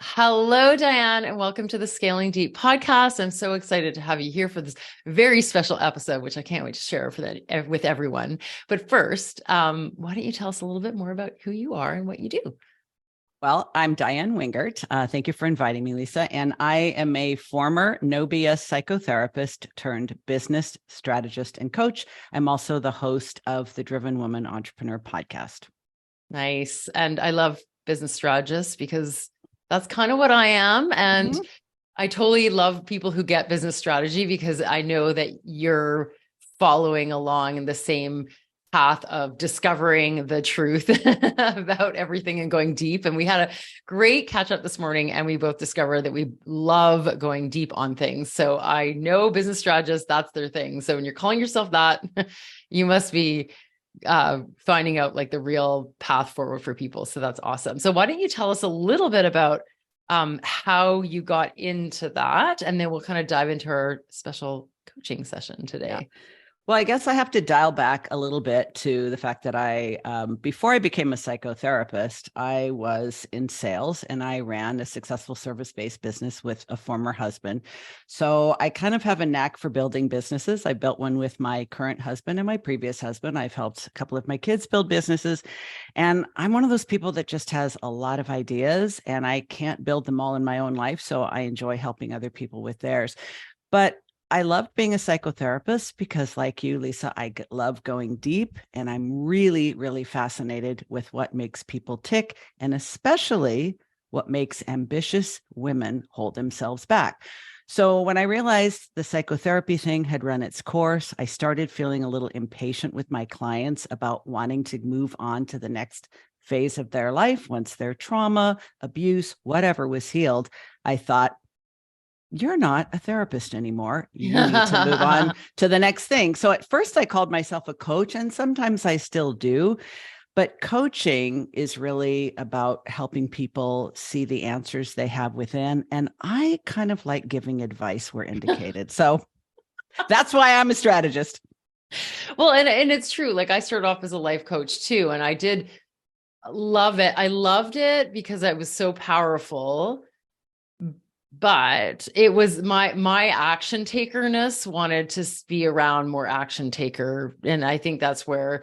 Hello, Diane, and welcome to the Scaling Deep podcast. I'm so excited to have you here for this very special episode, which I can't wait to share with everyone. But first, why don't you tell us a little bit more about who you are and what you do? Well, I'm Diane Wingert. Thank you for inviting me, Lisa. And I am a former no BS psychotherapist turned business strategist and coach. I'm also the host of the Driven Woman Entrepreneur podcast. Nice. And I love business strategists because that's kind of what I am. And I totally love people who get business strategy because I know that you're following along in the same path of discovering the truth about everything and going deep. And we had a great catch up this morning, and we both discovered that we love going deep on things. So I know business strategists, that's their thing. So when you're calling yourself that, you must be finding out like the real path forward for people. So that's awesome. So why don't you tell us a little bit about how you got into that, and then we'll kind of dive into our special coaching session today. Yeah. Well, I guess I have to dial back a little bit to the fact that before I became a psychotherapist, I was in sales and I ran a successful service-based business with a former husband. So I kind of have a knack for building businesses. I built one with my current husband and my previous husband. I've helped a couple of my kids build businesses. And I'm one of those people that just has a lot of ideas and I can't build them all in my own life. So I enjoy helping other people with theirs. But I love being a psychotherapist because, like you, Lisa, I love going deep, and I'm really, really fascinated with what makes people tick, and especially what makes ambitious women hold themselves back. So when I realized the psychotherapy thing had run its course, I started feeling a little impatient with my clients about wanting to move on to the next phase of their life once their trauma, abuse, whatever was healed. I thought, you're not a therapist anymore. You need to move on to the next thing. So at first I called myself a coach, and sometimes I still do. But coaching is really about helping people see the answers they have within. And I kind of like giving advice where indicated. So that's why I'm a strategist. Well, and it's true. Like I started off as a life coach too, and I did love it. I loved it because it was so powerful. But it was my action takerness wanted to be around more action taker. And I think that's where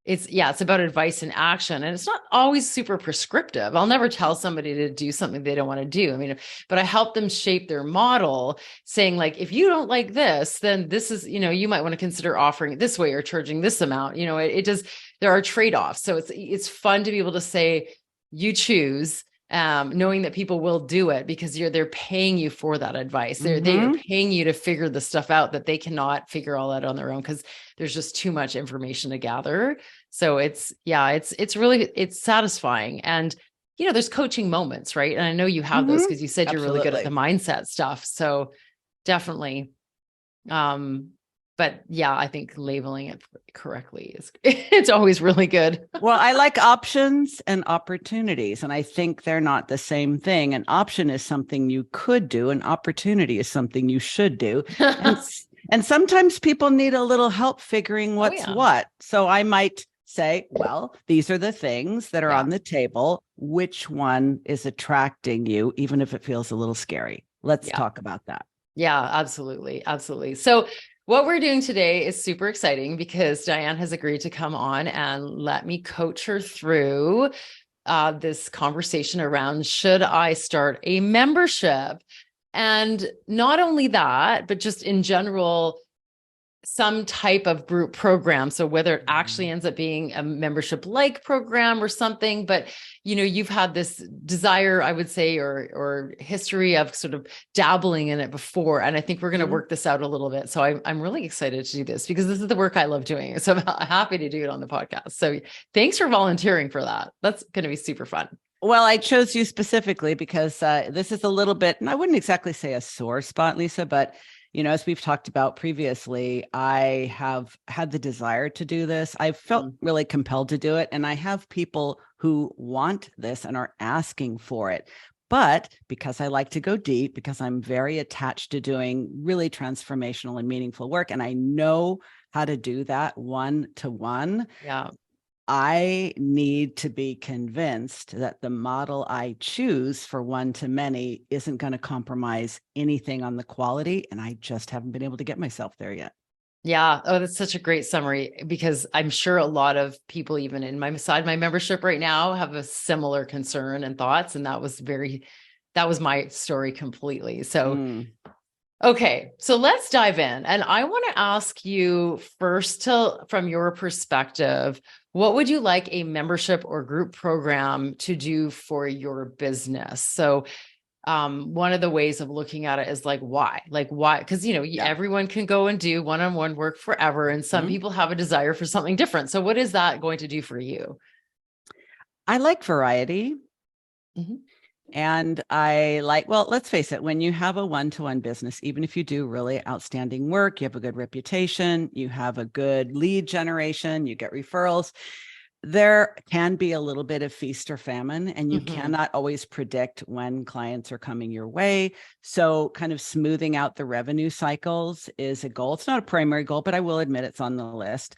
it's about advice and action. And it's not always super prescriptive. I'll never tell somebody to do something they don't want to do. I mean, but I help them shape their model, saying like, if you don't like this, then this is, you might want to consider offering it this way or charging this amount. It does, there are trade-offs. So it's fun to be able to say, you choose, knowing that people will do it because they're paying you for that advice. They're paying you to figure the stuff out that they cannot figure all out on their own because there's just too much information to gather. So it's really satisfying. And there's coaching moments, right? And I know you have those because you said you're really good at the mindset stuff. So definitely. But yeah, I think labeling it correctly it's always really good. Well, I like options and opportunities, and I think they're not the same thing. An option is something you could do. An opportunity is something you should do. And sometimes people need a little help figuring what's what. So I might say, well, these are the things that are on the table. Which one is attracting you, even if it feels a little scary? Let's talk about that. Yeah, absolutely. Absolutely. So what we're doing today is super exciting because Diane has agreed to come on and let me coach her through this conversation around, should I start a membership? And not only that, but just in general, some type of group program. So whether it actually ends up being a membership like program or something, but you've had this desire, I would say, or history of sort of dabbling in it before. And I think we're going to work this out a little bit. So I'm really excited to do this because this is the work I love doing. So I'm happy to do it on the podcast. So thanks for volunteering for that. That's going to be super fun. Well, I chose you specifically because this is a little bit, and I wouldn't exactly say a sore spot, Lisa, but as we've talked about previously, I have had the desire to do this. I felt really compelled to do it. And I have people who want this and are asking for it. But because I like to go deep, because I'm very attached to doing really transformational and meaningful work, and I know how to do that one-to-one. Yeah. I need to be convinced that the model I choose for one to many isn't going to compromise anything on the quality. And I just haven't been able to get myself there yet. Yeah. Oh, that's such a great summary because I'm sure a lot of people, even in my membership right now, have a similar concern and thoughts. And that was my story completely. So, okay. So let's dive in. And I want to ask you first from your perspective, what would you like a membership or group program to do for your business? So one of the ways of looking at it is like why, because everyone can go and do one-on-one work forever, and some people have a desire for something different. So what is that going to do for you? I like variety. And I like, well, let's face it, when you have a one-to-one business, even if you do really outstanding work, you have a good reputation, you have a good lead generation, you get referrals, there can be a little bit of feast or famine, and you cannot always predict when clients are coming your way. So kind of smoothing out the revenue cycles is a goal. It's not a primary goal, but I will admit it's on the list.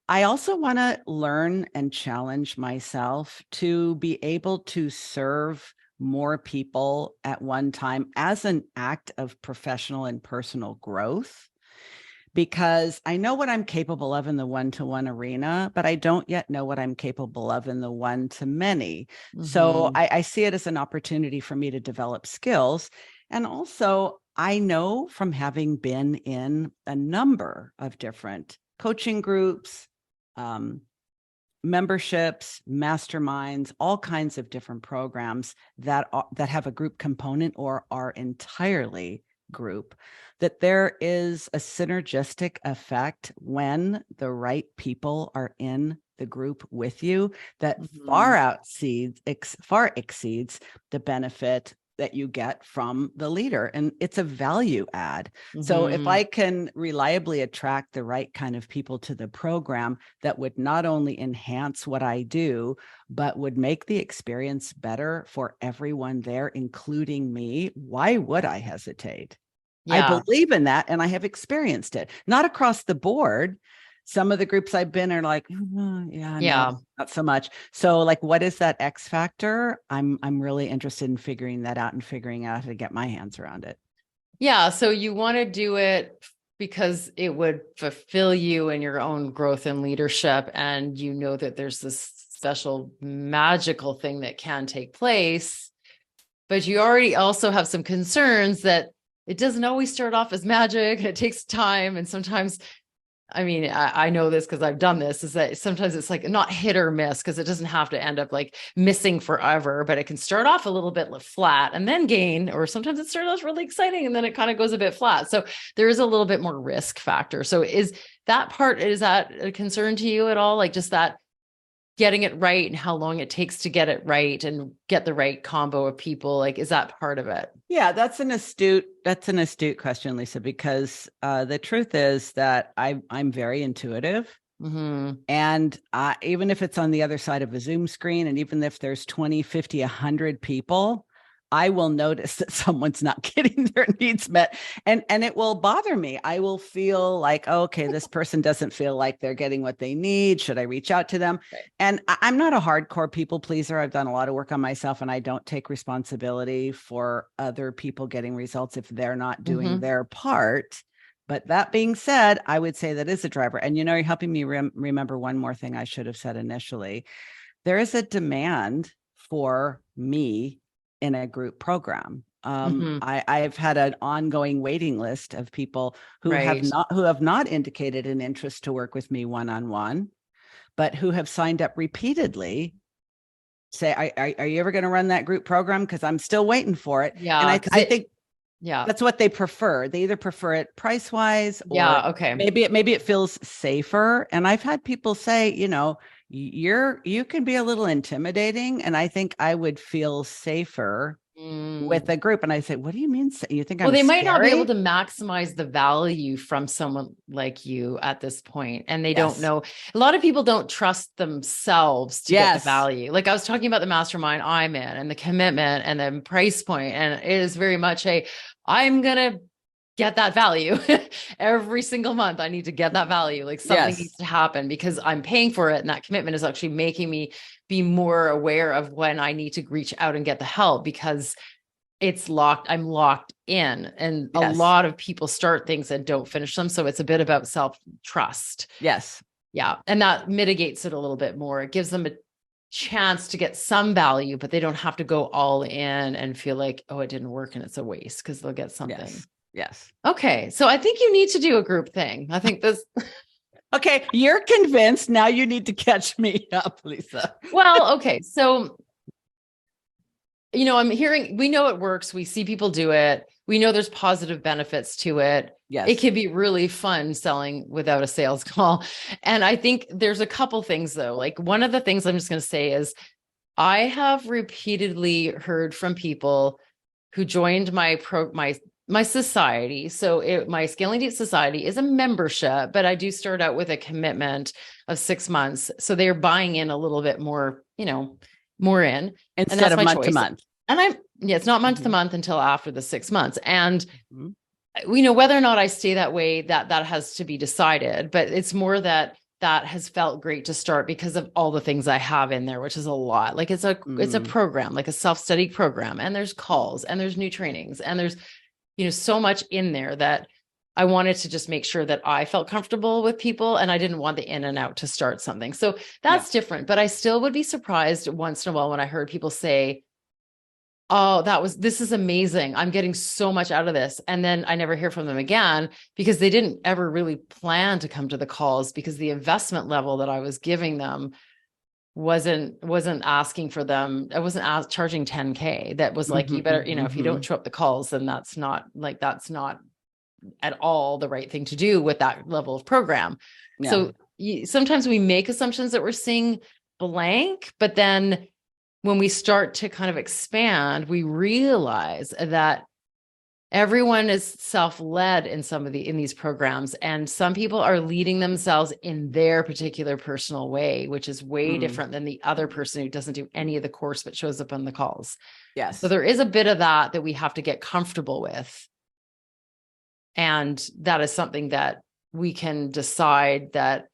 I also want to learn and challenge myself to be able to serve more people at one time as an act of professional and personal growth, because I know what I'm capable of in the one-to-one arena, but I don't yet know what I'm capable of in the one-to-many. So I see it as an opportunity for me to develop skills. And also, I know from having been in a number of different coaching groups, memberships, masterminds, all kinds of different programs that have a group component or are entirely group, that there is a synergistic effect when the right people are in the group with you that far exceeds the benefit that you get from the leader. And it's a value add. So if I can reliably attract the right kind of people to the program that would not only enhance what I do, but would make the experience better for everyone there, including me, why would I hesitate? Yeah. I believe in that, and I have experienced it. Not across the board. Some of the groups I've been are like, no, not so much. So like, what is that X factor? I'm really interested in figuring that out and figuring out how to get my hands around it. Yeah. So you want to do it because it would fulfill you in your own growth and leadership. And you know that there's this special magical thing that can take place, but you already also have some concerns that it doesn't always start off as magic. It takes time. And sometimes, I mean, I know this because I've done this, is that sometimes it's like not hit or miss, because it doesn't have to end up like missing forever, but it can start off a little bit flat and then gain, or sometimes it starts off really exciting and then it kind of goes a bit flat. So there is a little bit more risk factor. So is that a concern to you at all? Like just that getting it right and how long it takes to get it right and get the right combo of people, like, is that part of it? Yeah, that's an astute question, Lisa, because the truth is that I'm very intuitive. And even if it's on the other side of a Zoom screen, and even if there's 20, 50, 100 people, I will notice that someone's not getting their needs met, and it will bother me. I will feel like, oh, okay, this person doesn't feel like they're getting what they need. Should I reach out to them? Right. And I'm not a hardcore people pleaser. I've done a lot of work on myself, and I don't take responsibility for other people getting results if they're not doing their part. But that being said, I would say that is a driver. And, you're helping me remember one more thing I should have said initially. There is a demand for me in a group program. I've had an ongoing waiting list of people who have not indicated an interest to work with me one-on-one, but who have signed up repeatedly. Say, are you ever going to run that group program? Because I'm still waiting for it. Yeah, and I think that's what they prefer. They either prefer it price-wise, or maybe it feels safer. And I've had people say, you can be a little intimidating, and I think I would feel safer with a group. And I say, what do you mean? You think I'm they scary? Might not be able to maximize the value from someone like you at this point, and they don't know. A lot of people don't trust themselves to get the value. Like I was talking about the mastermind I'm in, and the commitment and the price point, and it is very much I'm gonna get that value every single month. I need to get that value. Like something Yes. needs to happen because I'm paying for it. And that commitment is actually making me be more aware of when I need to reach out and get the help, because I'm locked in. And a Yes. lot of people start things and don't finish them. So it's a bit about self-trust. Yes. Yeah. And that mitigates it a little bit more. It gives them a chance to get some value, but they don't have to go all in and feel like, oh, it didn't work and it's a waste, because they'll get something. Yes. Yes. Okay. So I think you need to do a group thing. I think this. Okay. You're convinced. Now you need to catch me up, Lisa. Well, okay. So, we know it works. We see people do it. We know there's positive benefits to it. Yes. It can be really fun selling without a sales call. And I think there's a couple things though. Like one of the things I'm just going to say is I have repeatedly heard from people who joined my society. So my Scaling Deep Society is a membership, but I do start out with a commitment of 6 months. So they're buying in a little bit more, more in. Instead of month to month. And it's not month to month until after the 6 months. And whether or not I stay that way, that has to be decided, but it's more that has felt great to start because of all the things I have in there, which is a lot. Like it's a program, like a self-study program, and there's calls and there's new trainings and there's, so much in there that I wanted to just make sure that I felt comfortable with people, and I didn't want the in and out to start something. So that's different, but I still would be surprised once in a while when I heard people say, oh, this is amazing. I'm getting so much out of this. And then I never hear from them again because they didn't ever really plan to come to the calls, because the investment level that I was giving them wasn't asking for them. I wasn't charging 10K. That was like, you better, if you don't show up the calls, then that's not at all the right thing to do with that level of program. Yeah. So sometimes we make assumptions that we're seeing blank, but then when we start to kind of expand, we realize that everyone is self-led in these programs, and some people are leading themselves in their particular personal way, which is way different than the other person who doesn't do any of the course but shows up on the calls. Yes. So there is a bit of that we have to get comfortable with. And that is something that we can decide that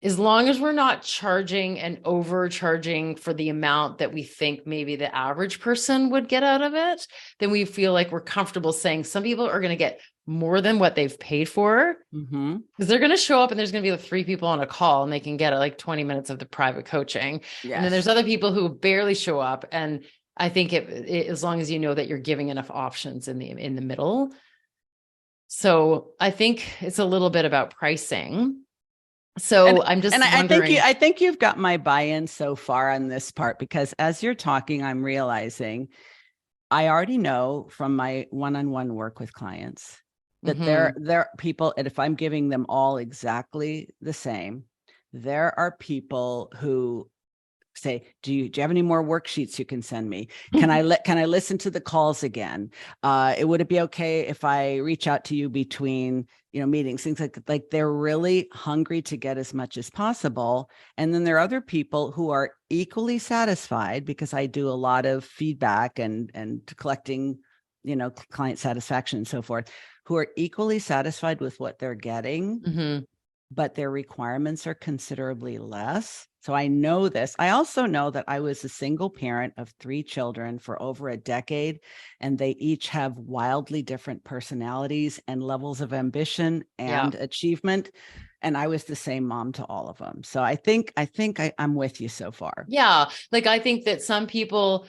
as long as we're not charging and overcharging for the amount that we think maybe the average person would get out of it, then we feel like we're comfortable saying some people are going to get more than what they've paid for, because they're going to show up and there's going to be like 3 people on a call and they can get like 20 minutes of the private coaching. Yes. And then there's other people who barely show up. And I think as long as you know that you're giving enough options in the middle. So I think it's a little bit about pricing. So I'm just wondering. I think you've got my buy-in so far on this part, because as you're talking, I'm realizing I already know from my one-on-one work with clients that there are people, and if I'm giving them all exactly the same, there are people who say, do you have any more worksheets you can send me? Can I listen to the calls again? Would it be okay if I reach out to you between, meetings, things like they're really hungry to get as much as possible. And then there are other people who are equally satisfied, because I do a lot of feedback and collecting, client satisfaction and so forth, who are equally satisfied with what they're getting, but their requirements are considerably less. So I know this. I also know that I was a single parent of 3 children for over a decade, and they each have wildly different personalities and levels of ambition and achievement. And I was the same mom to all of them. So I think I'm with you so far. Yeah. Like, I think that some people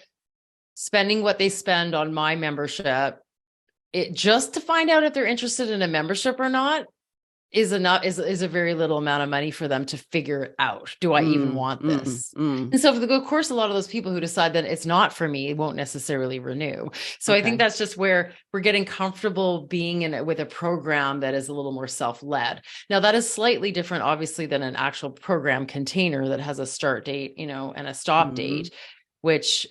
spending what they spend on my membership, just to find out if they're interested in a membership or not, is a very little amount of money for them to figure out. Do I even want this? And so of course, a lot of those people who decide that it's not for me won't necessarily renew. So I think that's just where we're getting comfortable being in it with a program that is a little more self-led. Now that is slightly different, obviously, than an actual program container that has a start date, and a stop date, which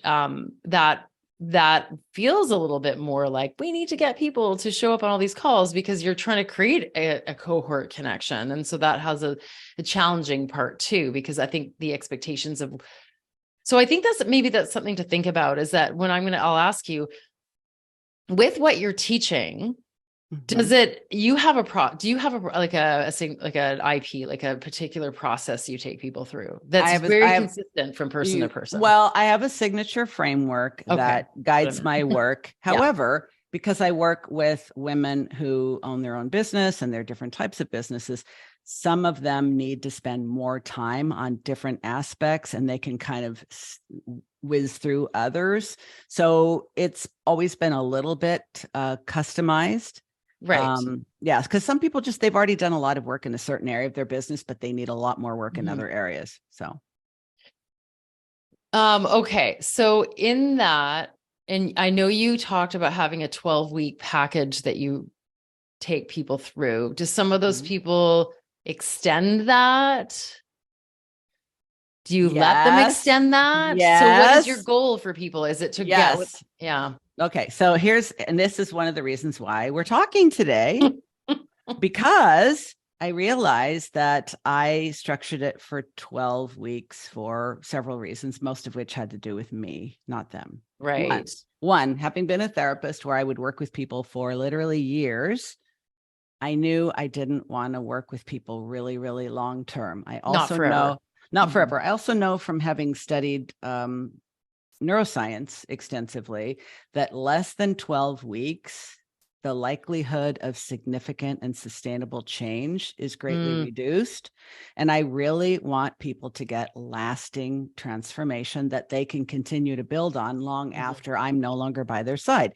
that feels a little bit more like we need to get people to show up on all these calls because you're trying to create a cohort connection. And so that has a challenging part too, because I think the expectations of, so I think that's something to think about, is that when I'll ask you, with what you're teaching, Mhm. you have do you have like an IP, like a particular process you take people through that's I very have consistent from person to person? well, I have a signature framework Okay. that What I guides meant. my work. Yeah. However, because I work with women who own their own business and they're different types of businesses, some of them need to spend more time on different aspects and they can kind of whiz through others. So it's always been a little bit customized. Right. Yes, because some people just they've already done a lot of work in a certain area of their business, but they need a lot more work in Mhm. other areas. So Okay. So in that, and I know you talked about having a 12-week package that you take people through. Do some of those mhm. people extend that? Do you let them Yes, extend that? So what is your yes, goal for people? Is it to get with, yes. yeah. Okay, so and this is one of the reasons why we're talking today, because I realized that I structured it for 12 weeks for several reasons, most of which had to do with me, not them. One, Right. one, having been a therapist where I would work with people for literally years, I knew I didn't want to work with people really, really long term. I Not also forever. know, not Mhm. forever. I also know from having studied neuroscience extensively that less than 12 weeks, the likelihood of significant and sustainable change is greatly Mm, reduced. And I really want people to get lasting transformation that they can continue to build on long mhm. after I'm no longer by their side.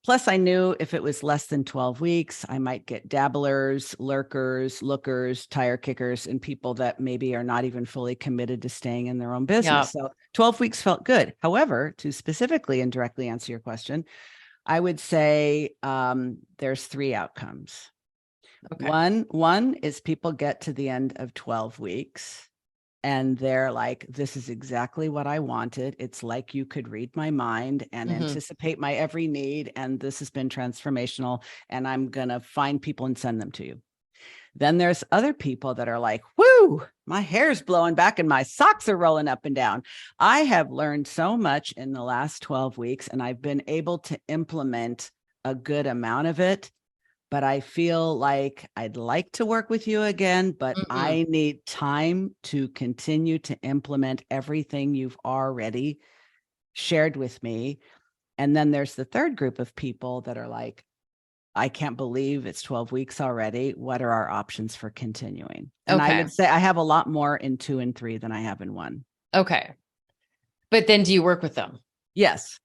Plus, I knew if it was less than 12 weeks, I might get dabblers, lurkers, lookers, tire kickers, and people that maybe are not even fully committed to staying in their own business. Yeah. So 12 weeks felt good. However, to specifically and directly answer your question, I would say there's three outcomes. Okay. One is people get to the end of 12 weeks and they're like, this is exactly what I wanted. It's like you could read my mind and Hmm. anticipate my every need. And this has been transformational. And I'm going to find people and send them to you. Then there's other people that are like, whoo, my hair's blowing back and my socks are rolling up and down. I have learned so much in the last 12 weeks, and I've been able to implement a good amount of it, but I feel like I'd like to work with you again, but Hmm. I need time to continue to implement everything you've already shared with me. And then there's the third group of people that are like, I can't believe it's 12 weeks already. What are our options for continuing? And I Okay. would say I have a lot more in 2 and 3 than I have in 1. Okay. But then do you work with them? Yes.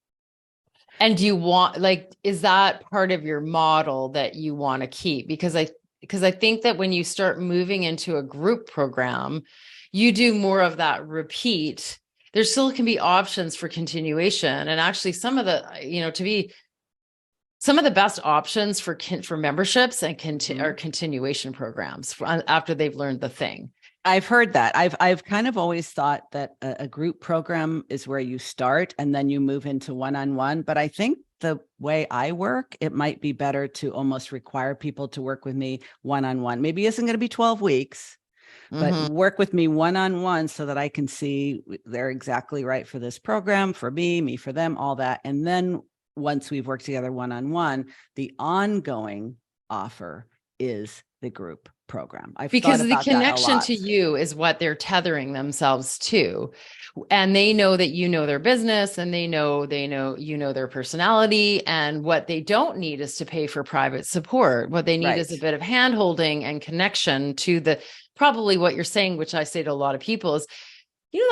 And do you want, like, is that part of your model that you want to keep? Because I think that when you start moving into a group program, you do more of that repeat. There still can be options for continuation. And actually some of the, to be some of the best options for memberships and are Mhm. continuation programs after they've learned the thing. I've heard that. I've kind of always thought that a group program is where you start and then you move into one-on-one. But I think the way I work, it might be better to almost require people to work with me one-on-one. Maybe it isn't going to be 12 weeks, but Hmm. work with me one-on-one so that I can see they're exactly right for this program, for me for them, all that. And then once we've worked together one-on-one, the ongoing offer is the group program. I've thought Because the about that a connection lot. to you is what they're tethering themselves to. And they know that you know their business and they know you know their personality. And what they don't need is to pay for private support. What they need is Right. a bit of hand holding and connection to the probably what you're saying, which I say to a lot of people is,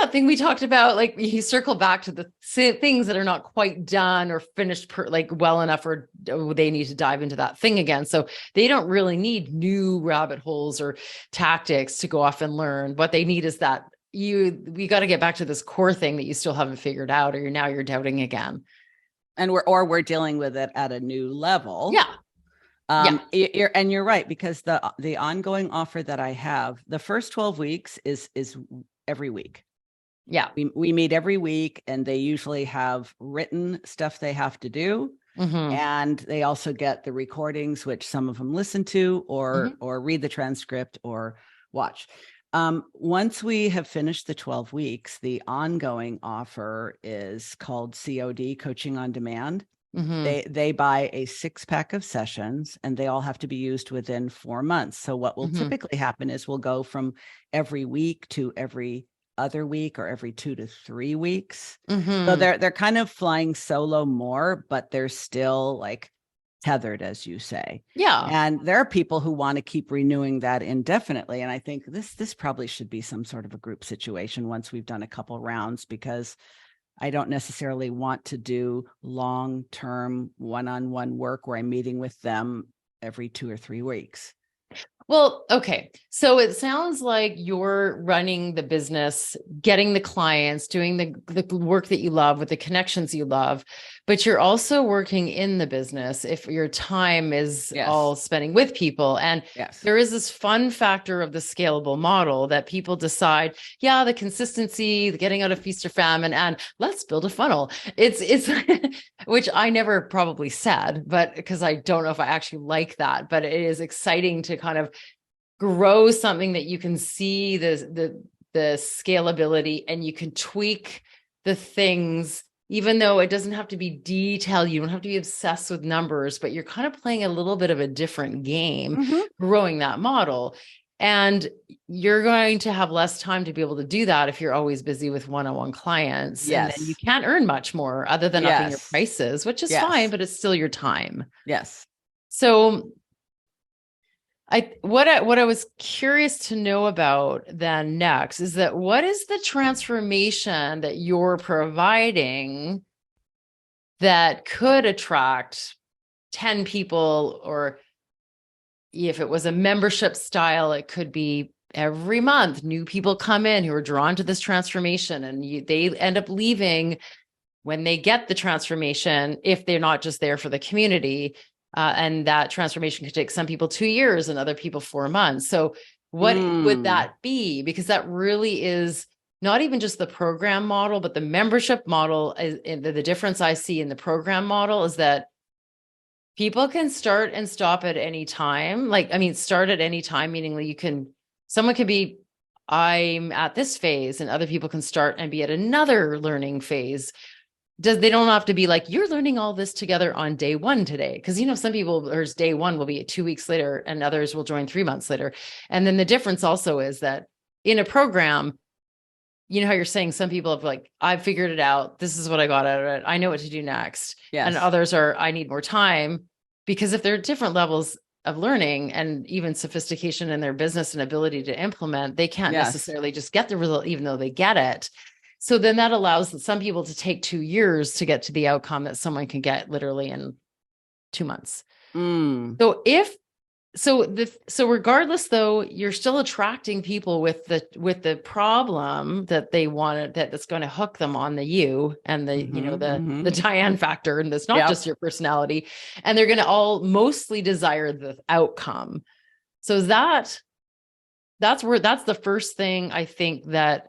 that thing we talked about, like you circle back to the things that are not quite done or finished like well enough, or they need to dive into that thing again. So they don't really need new rabbit holes or tactics to go off and learn. What they need is that we got to get back to this core thing that you still haven't figured out, or you're doubting again. And we're dealing with it at a new level. Yeah. Yeah. You're right, because the ongoing offer that I have, the first 12 weeks is every week. Yeah. We meet every week, and they usually have written stuff they have to do. Mm-hmm. And they also get the recordings, which some of them listen to Mm-hmm. or read the transcript or watch. Once we have finished the 12 weeks, the ongoing offer is called COD, Coaching on Demand. They buy a 6-pack of sessions, and they all have to be used within 4 months. So what will typically happen is we'll go from every week to every other week, or every 2 to 3 weeks. So they're kind of flying solo more, but they're still like tethered, as you say. Yeah. And there are people who want to keep renewing that indefinitely. And I think this probably should be some sort of a group situation once we've done a couple rounds, because I don't necessarily want to do long-term one-on-one work where I'm meeting with them every 2 or 3 weeks. Well, okay. So it sounds like you're running the business, getting the clients, doing the work that you love with the connections you love, but you're also working in the business if your time is all spending with people. And there is this fun factor of the scalable model that people decide, yeah, the consistency, the getting out of feast or famine, and let's build a funnel. It's which I never probably said, but because I don't know if I actually like that, but it is exciting to kind of grow something that you can see the scalability, and you can tweak the things, even though it doesn't have to be detailed. You don't have to be obsessed with numbers, but you're kind of playing a little bit of a different game, growing that model. And you're going to have less time to be able to do that if you're always busy with one-on-one clients. And then you can't earn much more other than upping your prices, which is fine, but it's still your time. So what I was curious to know about then next is that what is the transformation that you're providing that could attract 10 people, or if it was a membership style, it could be every month new people come in who are drawn to this transformation, and they end up leaving when they get the transformation, if they're not just there for the community. And that transformation could take some people 2 years and other people 4 months. So what would that be? Because that really is not even just the program model, but the membership model. The difference I see in the program model is that people can start and stop at any time. Start at any time, meaning someone could be, I'm at this phase, and other people can start and be at another learning phase. They don't have to be like, you're learning all this together on day 1 today. Because, some people, there's day 1 will be 2 weeks later, and others will join 3 months later. And then the difference also is that in a program, how you're saying some people have like, I've figured it out. This is what I got out of it. I know what to do next. And others are, I need more time. Because if there are different levels of learning and even sophistication in their business and ability to implement, they can't necessarily just get the result, even though they get it. So then that allows some people to take 2 years to get to the outcome that someone can get literally in 2 months. So regardless, though, you're still attracting people with the problem that they wanted, that's going to hook them on the you and the Diane factor. And that's not just your personality, and they're going to all mostly desire the outcome. So that's the first thing I think that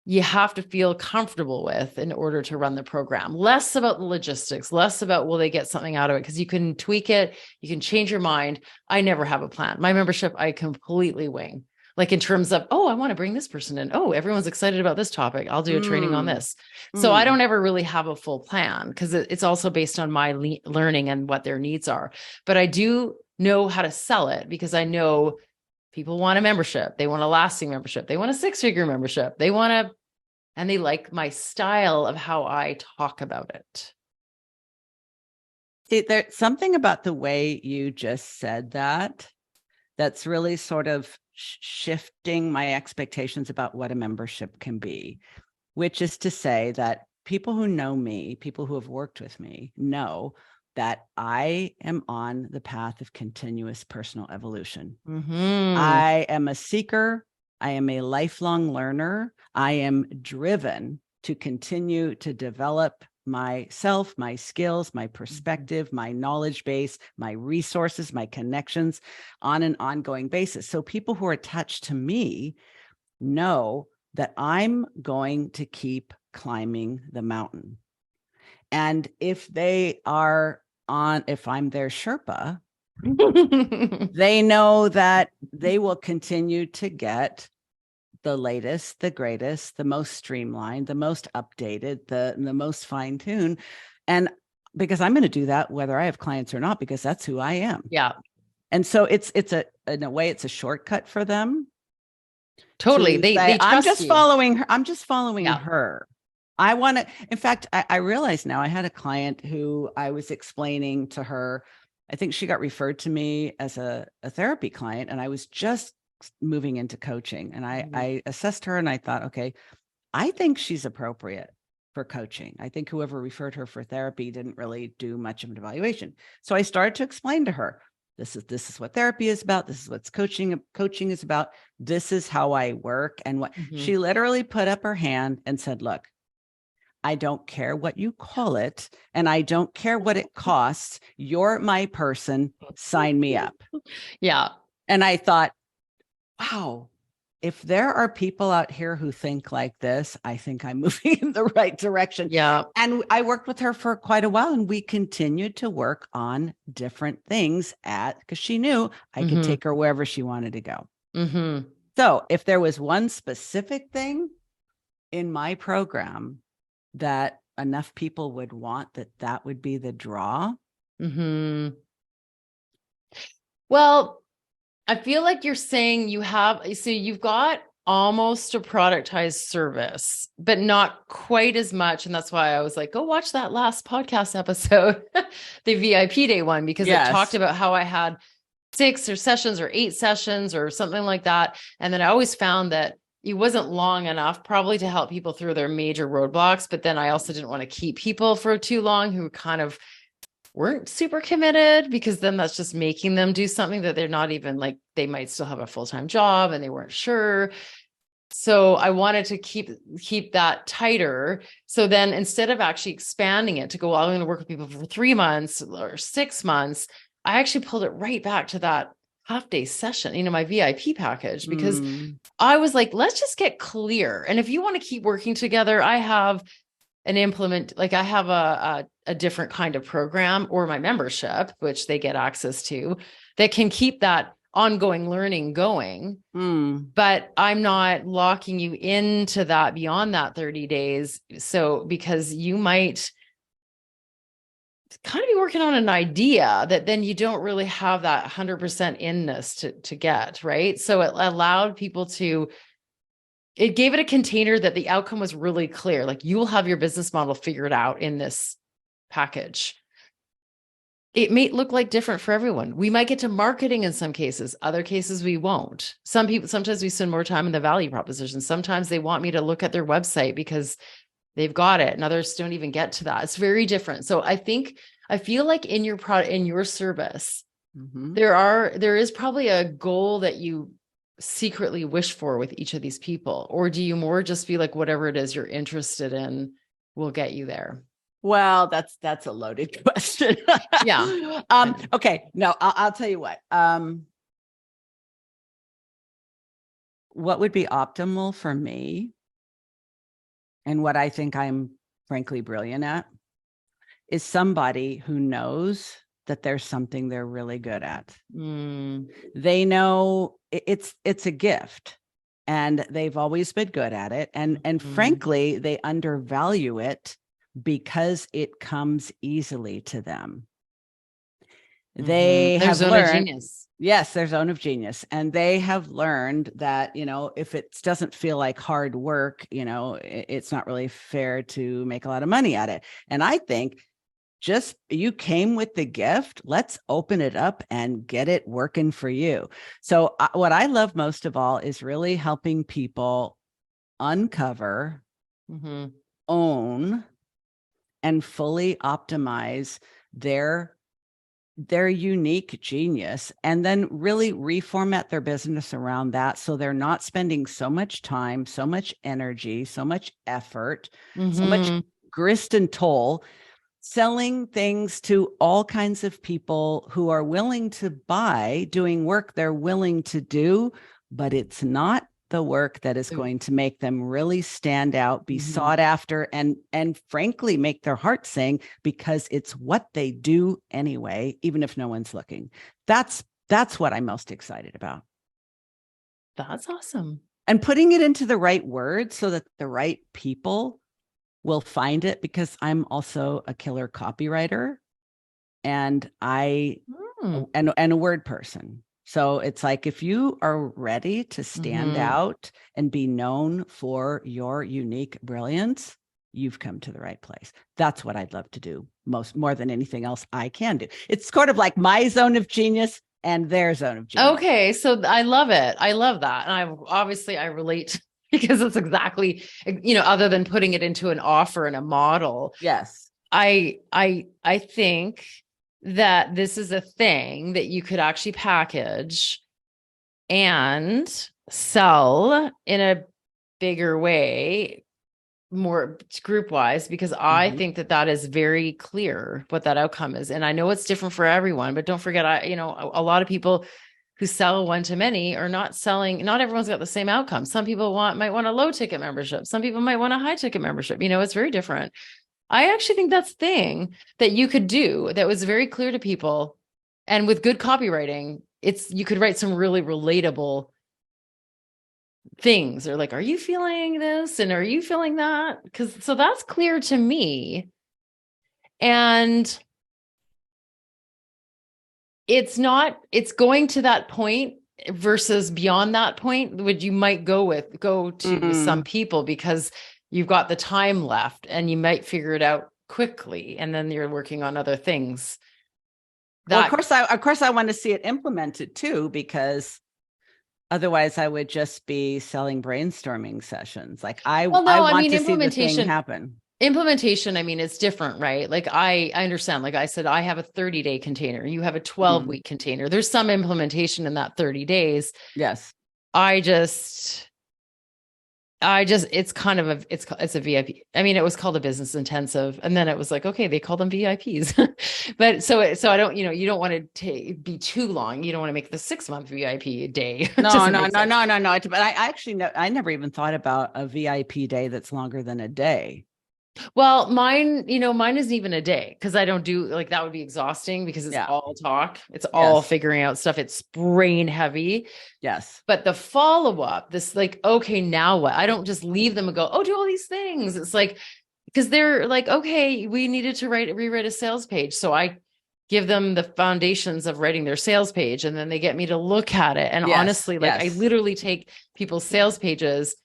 you have to feel comfortable with in order to run the program. Less about the logistics, less about, will they get something out of it? Because you can tweak it, you can change your mind. I never have a plan. My membership, I completely wing. Like in terms of, I want to bring this person in. Oh, everyone's excited about this topic. I'll do a training on this. So I don't ever really have a full plan, because it's also based on my learning and what their needs are. But I do know how to sell it, because I know people want a membership. They want a lasting membership. They want a 6-figure membership. And they like my style of how I talk about it. See, there's something about the way you just said that's really sort of shifting my expectations about what a membership can be, which is to say that people who know me, people who have worked with me, know that I am on the path of continuous personal evolution. I am a seeker. I am a lifelong learner. I am driven to continue to develop myself, my skills, my perspective, my knowledge base, my resources, my connections on an ongoing basis. So people who are attached to me know that I'm going to keep climbing the mountain. And if I'm their Sherpa, they know that they will continue to get the latest, the greatest, the most streamlined, the most updated, the most fine-tuned. And because I'm going to do that whether I have clients or not, because that's who I am. Yeah. And so in a way, it's a shortcut for them. Totally. They I'm trust just you. following her. I'm just following Yeah. her. I want to, in fact, I realize now I had a client who I was explaining to her. I think she got referred to me as a therapy client, and I was just moving into coaching. And I assessed her and I thought, okay, I think she's appropriate for coaching. I think whoever referred her for therapy didn't really do much of an evaluation. So I started to explain to her, this is what therapy is about. This is what coaching is about. This is how I work. And what she literally put up her hand and said, look, I don't care what you call it, and I don't care what it costs. You're my person. Sign me up. Yeah. And I thought, wow, if there are people out here who think like this, I think I'm moving in the right direction. Yeah. And I worked with her for quite a while, and we continued to work on different things because she knew I could take her wherever she wanted to go. So if there was one specific thing in my program that enough people would want, that would be the draw. Well, I feel like you're saying you've got almost a productized service, but not quite as much. And that's why I was like, go watch that last podcast episode, the VIP day one, because it talked about how I had 6 or sessions or 8 sessions or something like that. And then I always found that it wasn't long enough probably to help people through their major roadblocks. But then I also didn't want to keep people for too long who kind of weren't super committed, because then that's just making them do something that they're not even like, they might still have a full-time job and they weren't sure. So I wanted to keep that tighter. So then instead of actually expanding it to go, well, I'm going to work with people for 3 months or 6 months, I actually pulled it right back to that half-day session, my VIP package, because I was like, let's just get clear. And if you want to keep working together, I have I have a different kind of program, or my membership, which they get access to, that can keep that ongoing learning going. But I'm not locking you into that beyond that 30 days. So, because you might kind of be working on an idea that then you don't really have that 100% inness to get, right? So it allowed people it gave it a container that the outcome was really clear. Like, you will have your business model figured out in this package. It may look like different for everyone. We might get to marketing in some cases. Other cases, we won't. Sometimes we spend more time in the value proposition. Sometimes they want me to look at their website because they've got it, and others don't even get to that. It's very different. So I feel like in your product, in your service, there is probably a goal that you secretly wish for with each of these people, or do you more just feel like whatever it is you're interested in will get you there? Well, that's a loaded question. Yeah. Okay. No, I'll tell you what. What would be optimal for me, and what I think I'm frankly brilliant at, is somebody who knows that there's something they're really good at. They know it's a gift, and they've always been good at it. And frankly, they undervalue it because it comes easily to them. They have learned, yes, their zone of genius. And they have learned that, if it doesn't feel like hard work, it's not really fair to make a lot of money at it. And I think just, you came with the gift, let's open it up and get it working for you. So what I love most of all is really helping people uncover, own, and fully optimize their unique genius, and then really reformat their business around that, so they're not spending so much time, so much energy, so much effort, so much grist and toll selling things to all kinds of people who are willing to buy, doing work they're willing to do, but it's not the work that is going to make them really stand out, be sought after, and frankly, make their heart sing, because it's what they do anyway, even if no one's looking. That's what I'm most excited about. That's awesome. And putting it into the right words so that the right people will find it because I'm also a killer copywriter and and a word person. So it's like, if you are ready to stand out and be known for your unique brilliance, you've come to the right place. That's what I'd love to do more than anything else I can do. It's sort of like my zone of genius and their zone of genius. Okay. So I love it. I love that. And I relate because it's exactly, other than putting it into an offer and a model. Yes. I think that this is a thing that you could actually package and sell in a bigger way, more group wise, because I think that is very clear what that outcome is. And I know it's different for everyone, but don't forget, a lot of people who sell one to many are not selling. Not everyone's got the same outcome. Some people might want a low ticket membership. Some people might want a high ticket membership. It's very different. I actually think that's a thing that you could do that was very clear to people. And with good copywriting, you could write some really relatable things. Or like, are you feeling this? And are you feeling that? So that's clear to me. And it's going to that point versus beyond that point, which you might go to some people because you've got the time left and you might figure it out quickly. And then you're working on other things. Of course I want to see it implemented too, because otherwise I would just be selling brainstorming sessions. Like I want to see the thing happen. Implementation, it's different, right? Like I understand, like I said, I have a 30-day container. You have a 12-week container. There's some implementation in that 30 days. Yes. It's kind of it's a VIP. It was called a business intensive. And then it was like, okay, they call them VIPs. But so I don't, you don't want to be too long. You don't want to make the 6-month VIP day. No. But I never even thought about a VIP day that's longer than a day. Well, mine isn't even a day because I don't do like that would be exhausting because it's all talk. It's all figuring out stuff. It's brain heavy. Yes. But the follow-up, this like, okay, now what? I don't just leave them and go, oh, do all these things. It's like, because they're like, okay, we needed to rewrite a sales page. So I give them the foundations of writing their sales page and then they get me to look at it. And honestly, I literally take people's sales pages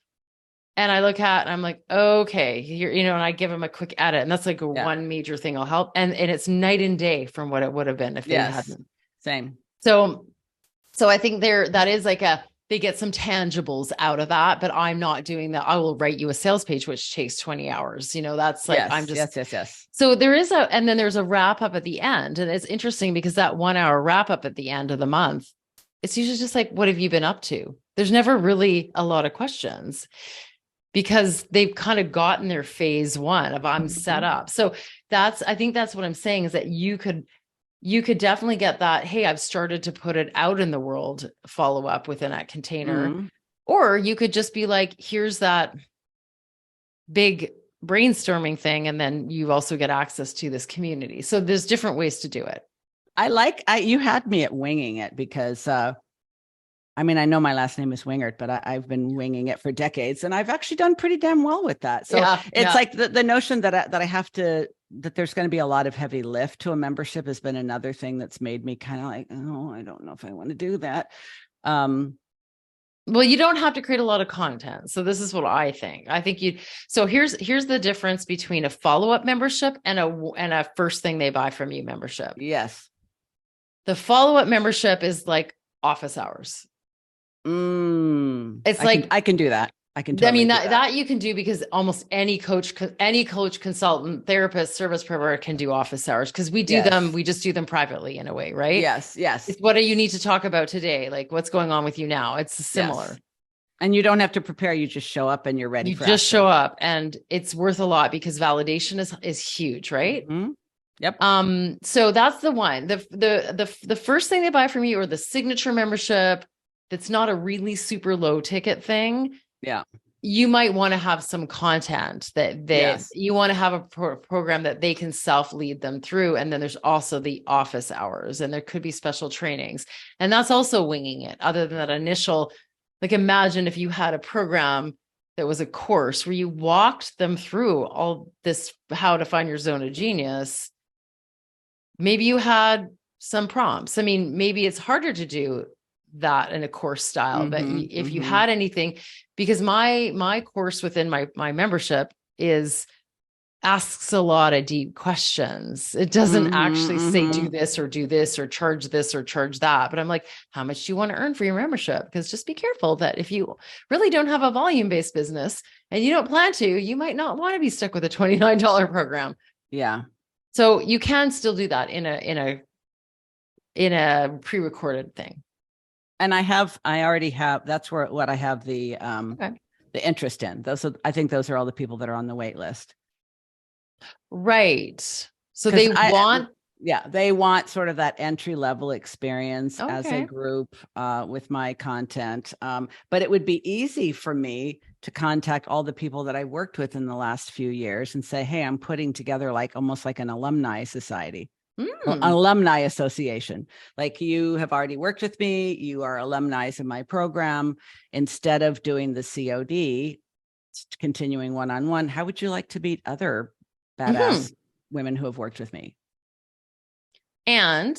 and I look at, and I'm like, okay, here, and I give them a quick edit. And that's like one major thing I'll help. And it's night and day from what it would have been if they hadn't. Same. So I think that is like they get some tangibles out of that, but I'm not doing that. I will write you a sales page, which takes 20 hours. That's like, I'm just, yes. So and then there's a wrap up at the end. And it's interesting because that 1 hour wrap up at the end of the month, it's usually just like, what have you been up to? There's never really a lot of questions, because they've kind of gotten their phase one of I'm set up. So I think that's what I'm saying is that you could definitely get that. Hey, I've started to put it out in the world, follow up within that container. Or you could just be like, here's that big brainstorming thing. And then you also get access to this community. So there's different ways to do it. You had me at winging it because, I know my last name is Wingert, but I've been winging it for decades and I've actually done pretty damn well with that. So it's like the notion that that there's going to be a lot of heavy lift to a membership has been another thing that's made me kind of like, oh, I don't know if I want to do that. Well, you don't have to create a lot of content. So this is what I think. So here's the difference between a follow-up membership and a first thing they buy from you membership. Yes. The follow-up membership is like office hours. It's I can do that. I can. Totally that you can do because almost any coach, consultant, therapist, service provider can do office hours because we do them. We just do them privately in a way, right? Yes. It's what do you need to talk about today? Like what's going on with you now? It's similar. Yes. And you don't have to prepare. You just show up and you're ready. You just show up, and it's worth a lot because validation is huge, right? Yep. So that's the one. The first thing they buy from you or the signature membership. That's not a really super low ticket thing. Yeah. You might want to have some content that you want to have a program that they can self-lead them through. And then there's also the office hours and there could be special trainings. And that's also winging it other than that initial, like imagine if you had a program that was a course where you walked them through all this, how to find your zone of genius, maybe you had some prompts. I mean, maybe it's harder to do that in a course style, but if you had anything, because my course within my membership asks a lot of deep questions. It doesn't actually say do this or charge this or charge that. But I'm like, how much do you want to earn for your membership? Because just be careful that if you really don't have a volume-based business and you don't plan to, you might not want to be stuck with a $29 program. Yeah. So you can still do that in a pre-recorded thing. And I already have, that's what I have the interest in. I think those are all the people that are on the wait list. Right. So they want sort of that entry level experience as a group with my content. But it would be easy for me to contact all the people that I worked with in the last few years and say, hey, I'm putting together almost like an alumni society. An alumni association. Like, you have already worked with me, you are alumni in my program. Instead of doing the COD, continuing one-on-one, how would you like to meet other badass women who have worked with me? And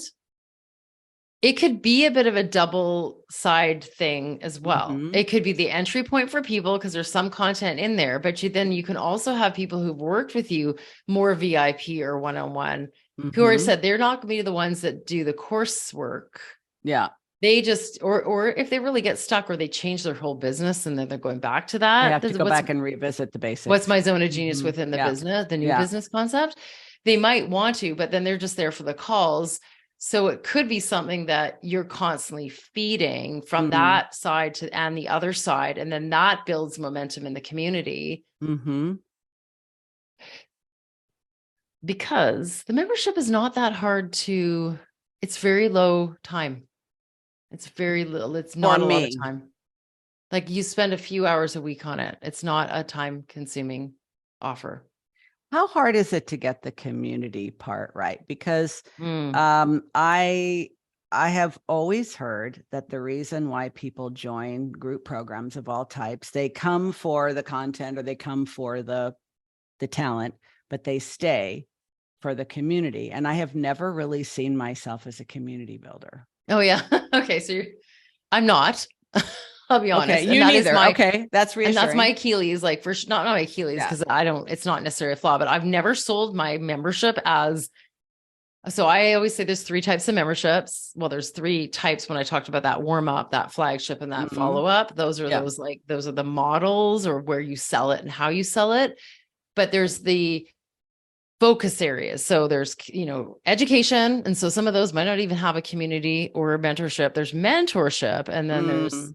it could be a bit of a double side thing as well. It could be the entry point for people because there's some content in there, but then you can also have people who've worked with you more VIP or one-on-one who are said they're not going to be the ones that do the coursework. Yeah. They just, or if they really get stuck or they change their whole business and then they're going back to that. They have to go back and revisit the basics. What's my zone of genius within the business, the new business concept? They might want to, but then they're just there for the calls. So it could be something that you're constantly feeding from that side and the other side. And then that builds momentum in the community. Because the membership is not that hard it's very low time. It's very little. It's not a lot of time. Like, you spend a few hours a week on it. It's not a time consuming offer. How hard is it to get the community part right? Because I have always heard that the reason why people join group programs of all types, they come for the content or they come for the talent, but they stay for the community. And I have never really seen myself as a community builder. Oh yeah. Okay. So I'm not. I'll be honest. Okay, you neither. Okay, that's reassuring. And that's my Achilles, like, for not my Achilles, because it's not necessarily a flaw, but I've never sold my membership as. So I always say there's 3 types of memberships. Well, there's 3 types when I talked about that warm up, that flagship, and that follow up. Those are those are the models, or where you sell it and how you sell it. But there's the focus areas. So there's, education. And so some of those might not even have a community or a mentorship. There's mentorship. And then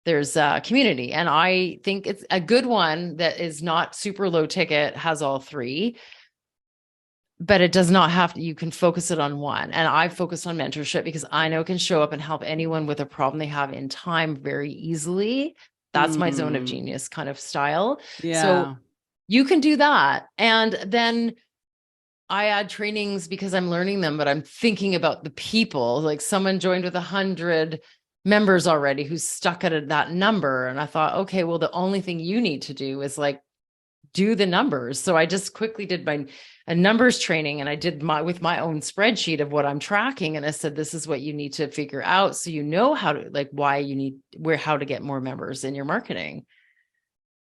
there's community. And I think it's a good one that is not super low ticket, has all 3, but it does not have to, you can focus it on one. And I focus on mentorship because I know it can show up and help anyone with a problem they have in time very easily. That's my zone of genius kind of style. Yeah. So you can do that. And then I add trainings because I'm learning them, but I'm thinking about the people. Like, someone joined with 100 members already who's stuck at that number. And I thought, okay, well, the only thing you need to do is do the numbers. So I just quickly did a numbers training, and I did with my own spreadsheet of what I'm tracking. And I said, this is what you need to figure out. So you know how to, how to get more members in your marketing.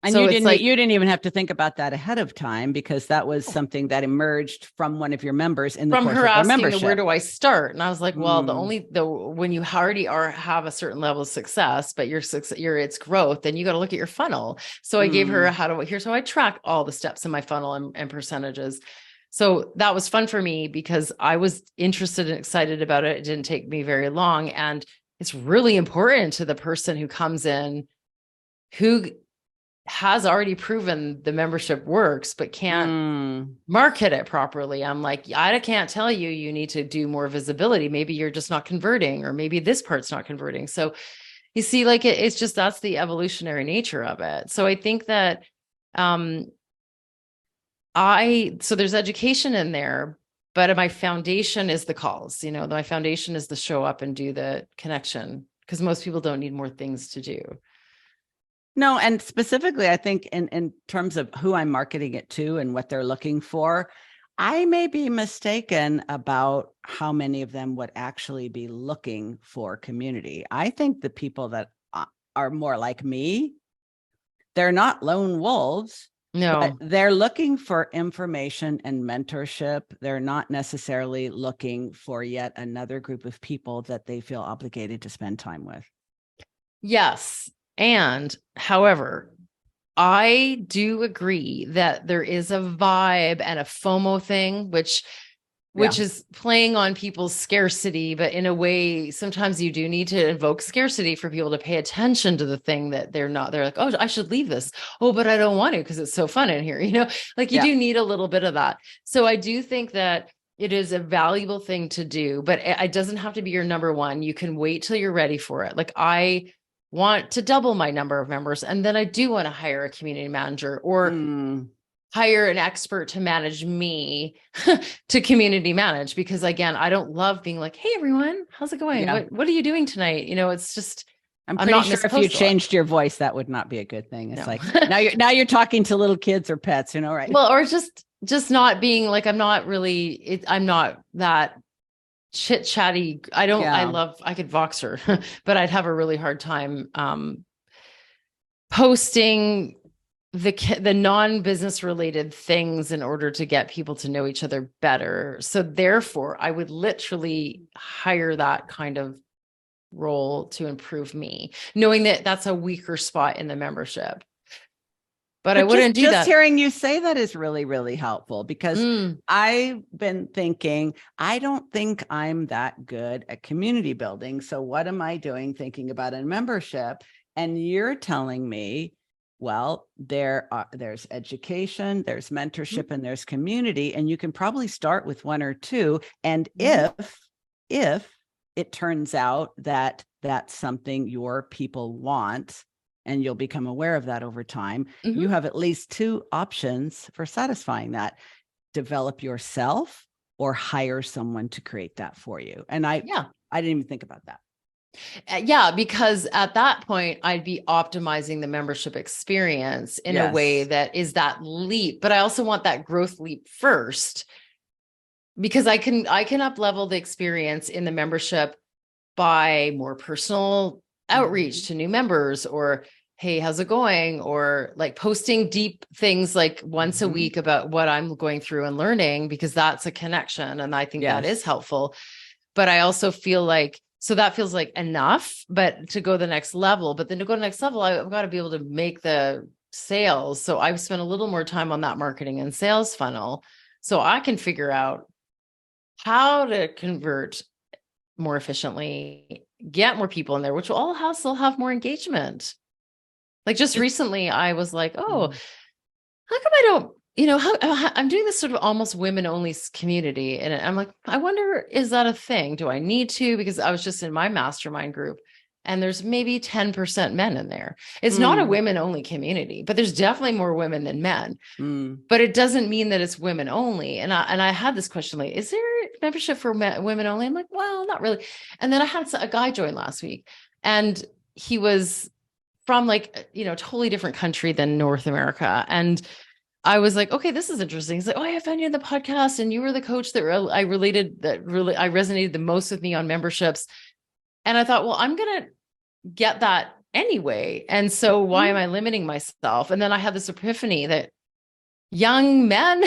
And so you didn't even have to think about that ahead of time, because that was something that emerged from one of your members in the course of their membership. Where do I start? And I was like, well, when you already have a certain level of success, but it's growth, then you got to look at your funnel. So I gave her here's how I track all the steps in my funnel and percentages. So that was fun for me because I was interested and excited about it. It didn't take me very long. And it's really important to the person who comes in who has already proven the membership works, but can't market it properly. I'm like, I can't tell you, you need to do more visibility. Maybe you're just not converting, or maybe this part's not converting. So you see, it's just, that's the evolutionary nature of it. So I think that, so there's education in there, but my foundation is the calls, my foundation is the show up and do the connection, because most people don't need more things to do. No, and specifically, I think in terms of who I'm marketing it to and what they're looking for, I may be mistaken about how many of them would actually be looking for community. I think the people that are more like me, they're not lone wolves, but No. they're looking for information and mentorship. They're not necessarily looking for yet another group of people that they feel obligated to spend time with. Yes. And however, I do agree that there is a vibe and a FOMO thing, which Yeah. is playing on people's scarcity, but in a way, sometimes you do need to invoke scarcity for people to pay attention to the thing that they're like, oh, I should leave this. Oh, but I don't want to because it's so fun in here. Like you Yeah. do need a little bit of that. So I do think that it is a valuable thing to do, but it doesn't have to be your number one. You can wait till you're ready for it. Like I want to double my number of members, and then I do want to hire a community manager or hire an expert to manage me to community manage, because again, I don't love being like, hey everyone, how's it going? Yeah. What are you doing tonight? It's just, I'm I'm pretty not sure Miss if you Postal. changed your voice, that would not be a good thing. It's No. like now you're talking to little kids or pets, right? Well, or just not being like, I'm not really I'm not that chit chatty. I could Voxer, but I'd have a really hard time posting the non-business related things in order to get people to know each other better. So therefore, I would literally hire that kind of role to improve me, knowing that that's a weaker spot in the membership. But I wouldn't do that. Just hearing you say that is really, really helpful, because I've been thinking, I don't think I'm that good at community building. So what am I doing thinking about a membership? And you're telling me, well, there's education, there's mentorship, and there's community, and you can probably start with one or two. And if it turns out that that's something your people want, and you'll become aware of that over time, you have at least two options for satisfying that: develop yourself or hire someone to create that for you. And I didn't even think about that. Yeah, because at that point, I'd be optimizing the membership experience in a way that is that leap. But I also want that growth leap first, because I can up level the experience in the membership by more personal outreach to new members, or hey, how's it going? Or like posting deep things like once a week about what I'm going through and learning, because that's a connection. And I think that is helpful. But I also feel like, so that feels like enough, but to go the next level, but then to go to the next level, I've got to be able to make the sales. So I've spent a little more time on that marketing and sales funnel, so I can figure out how to convert more efficiently, get more people in there, which will all have more engagement. Like just recently I was like, oh, how come I don't, I'm doing this sort of almost women only community. And I'm like, I wonder, is that a thing? Do I need to? Because I was just in my mastermind group and there's maybe 10% men in there. It's not a women only community, but there's definitely more women than men. But it doesn't mean that it's women only. And I had this question, like, is there membership for women only? I'm like, well, not really. And then I had a guy join last week, and he was from like, totally different country than North America. And I was like, okay, this is interesting. He's like, oh, I found you in the podcast and you were the coach that I resonated the most with me on memberships. And I thought, well, I'm going to get that anyway. And so why am I limiting myself? And then I had this epiphany that young men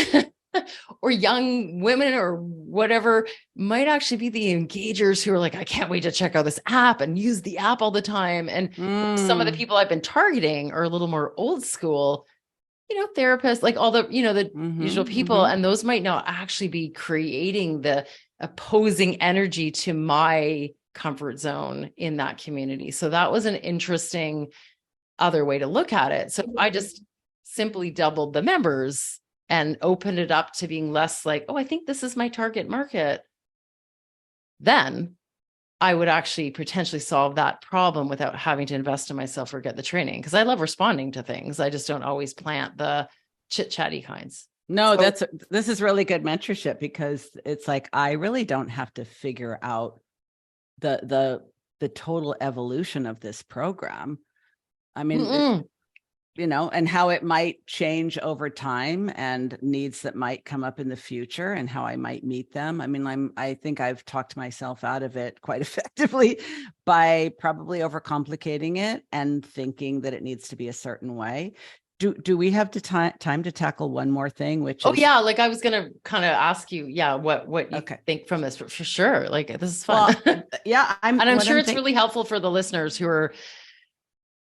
or young women or whatever might actually be the engagers who are like, I can't wait to check out this app and use the app all the time. And some of the people I've been targeting are a little more old school, therapists, like all the, the usual people. And those might not actually be creating the opposing energy to my comfort zone in that community. So that was an interesting other way to look at it. So I just simply doubled the members and opened it up to being less like, oh, I think this is my target market. Then I would actually potentially solve that problem without having to invest in myself or get the training, because I love responding to things. I just don't always plant the chit chatty kinds. No, this is really good mentorship, because it's like, I really don't have to figure out the total evolution of this program. I mean, and how it might change over time and needs that might come up in the future and how I might meet them. I mean, I think I've talked myself out of it quite effectively by probably overcomplicating it and thinking that it needs to be a certain way. Do we have time to tackle one more thing, which is, yeah, like I was gonna kind of ask you, what you think from this, for sure. Like this is fun. Well, yeah, I'm sure it's really helpful for the listeners who are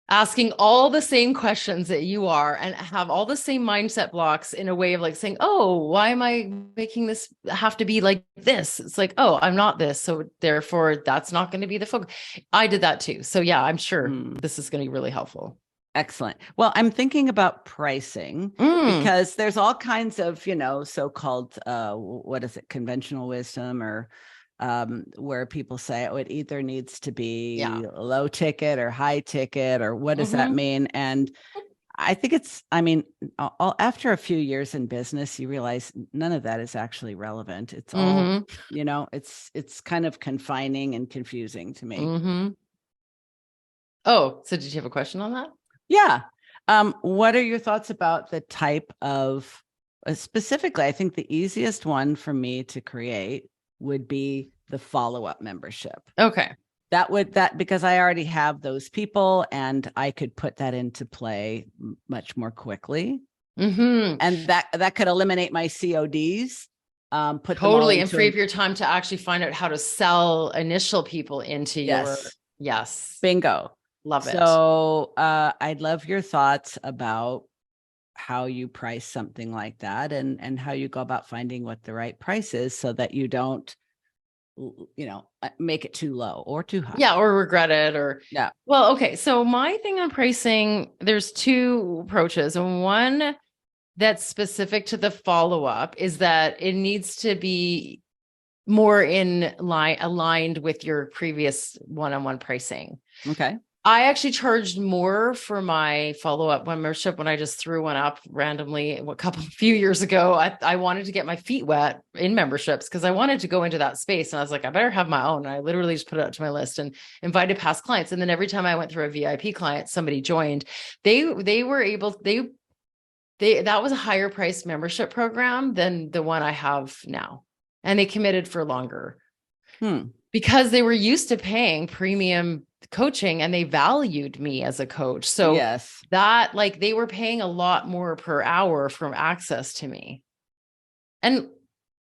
asking all the same questions that you are and have all the same mindset blocks in a way of like saying, oh, why am I making this have to be like this? It's like, oh, I'm not this. So therefore that's not going to be the focus. I did that too. So yeah, I'm sure this is going to be really helpful. Excellent. Well, I'm thinking about pricing because there's all kinds of, so-called, what is it, conventional wisdom or where people say, oh, it either needs to be low ticket or high ticket, or what does that mean? And I think after a few years in business, you realize none of that is actually relevant. It's all, it's kind of confining and confusing to me. Oh, so did you have a question on that? Yeah. What are your thoughts about the type of, specifically, I think the easiest one for me to create would be the follow-up membership. Okay. Because I already have those people and I could put that into play much more quickly. And that could eliminate my CODs. Put totally, and free up your time to actually find out how to sell initial people into yes. Bingo. Love it. So I'd love your thoughts about how you price something like that and how you go about finding what the right price is so that you don't, make it too low or too high. Yeah. Or regret it Well, okay. So my thing on pricing, there's two approaches. And one that's specific to the follow-up is that it needs to be more aligned with your previous one-on-one pricing. Okay. I actually charged more for my follow-up membership when I just threw one up randomly a few years ago. I wanted to get my feet wet in memberships because I wanted to go into that space. And I was like, I better have my own. And I literally just put it up to my list and invited past clients. And then every time I went through a VIP client, somebody joined. They were able, that was a higher price membership program than the one I have now. And they committed for longer because they were used to paying premium coaching and they valued me as a coach. So that they were paying a lot more per hour from access to me. And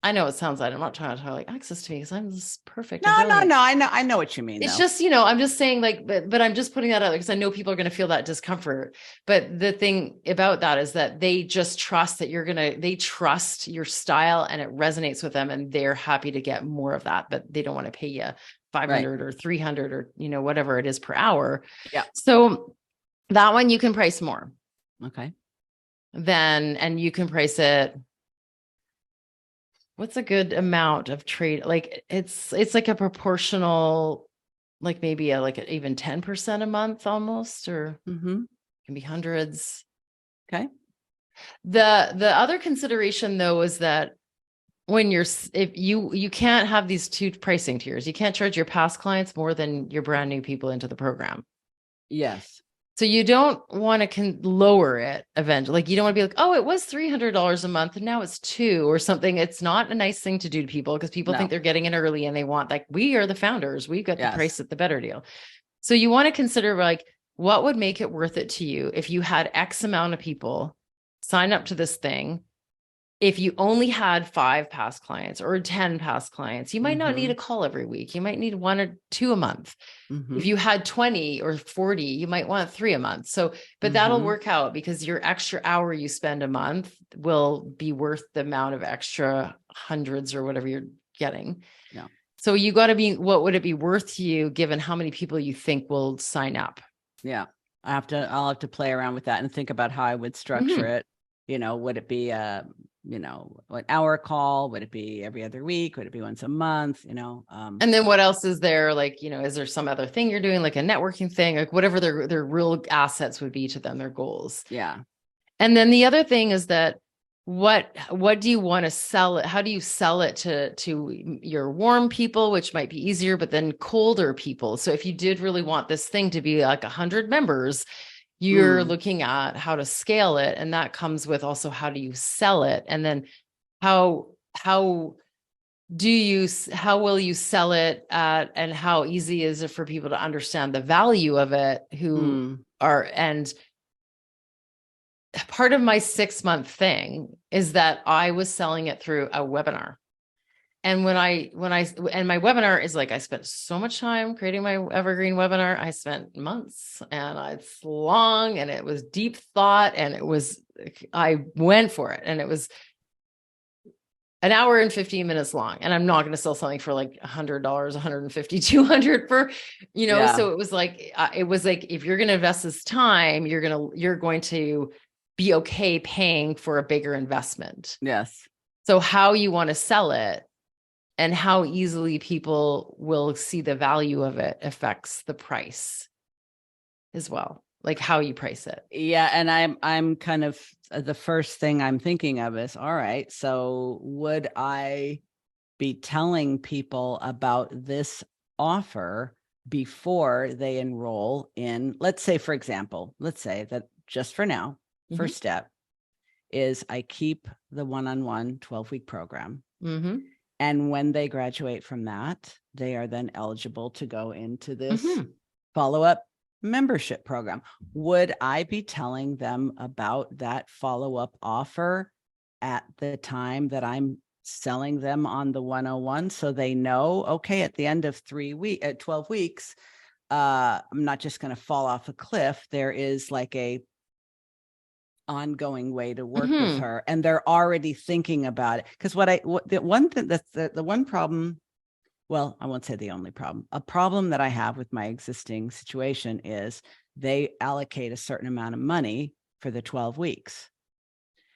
I know it sounds like I'm not trying to talk like access to me because I'm just perfect. No. I know what you mean. It's just, I'm just saying but I'm just putting that out there because I know people are going to feel that discomfort. But the thing about that is that they just trust that they trust your style and it resonates with them and they're happy to get more of that, but they don't want to pay you 500 or 300 or, whatever it is per hour. Yeah. So that one you can price more. Okay. And you can price it. What's a good amount of trade? Like it's like a proportional, like maybe even 10% a month almost, or can be hundreds. Okay. The other consideration though, is that if you can't have these two pricing tiers, you can't charge your past clients more than your brand new people into the program. Yes. So you don't want to lower it eventually. Like you don't want to be like, oh, it was $300 a month and now it's $200 or something. It's not a nice thing to do to people because people think they're getting in early and they want we are the founders. We've got the price at the better deal. So you want to consider what would make it worth it to you if you had X amount of people sign up to this thing. If you only had 5 past clients or 10 past clients, you might not need a call every week. You might need 1 or 2 a month. If you had 20 or 40, you might want 3 a month. So, but that'll work out because your extra hour you spend a month will be worth the amount of extra hundreds or whatever you're getting. Yeah. So you got to be, what would it be worth to you given how many people you think will sign up? Yeah. I'll have to play around with that and think about how I would structure it. Would it be an hour call? Would it be every other week? Would it be once a month? And then what else is there? Is there some other thing you're doing, like a networking thing, like whatever their real assets would be to them, their goals. Yeah. And then the other thing is that what do you want to sell it? How do you sell it to your warm people, which might be easier, but then colder people? So if you did really want this thing to be like 100 members, You're looking at how to scale it. And that comes with also how do you sell it? And then how will you sell it at, and how easy is it for people to understand the value of it and part of my 6-month thing is that I was selling it through a webinar. And my webinar is like, I spent so much time creating my evergreen webinar. I spent months, and it's long, and it was deep thought, and I went for it, and it was an hour and 15 minutes long. And I'm not going to sell something for like $100, $150, $200 for, so it was like, if you're going to invest this time, you're going to be okay paying for a bigger investment. Yes. So how you want to sell it and how easily people will see the value of it affects the price as well, like how you price it. Yeah. And I'm kind of, the first thing I'm thinking of is, all right, so would I be telling people about this offer before they enroll in, let's say, for example, let's say that just for now, first step is I keep the one-on-one 12-week program. And when they graduate from that, they are then eligible to go into this follow-up membership program. Would I be telling them about that follow-up offer at the time that I'm selling them on the 101, so they know, okay, at the end of 12 weeks, I'm not just going to fall off a cliff. There is like a ongoing way to work with her, and they're already thinking about it. Because the one problem, well, I won't say the only problem, a problem that I have with my existing situation is they allocate a certain amount of money for the 12 weeks.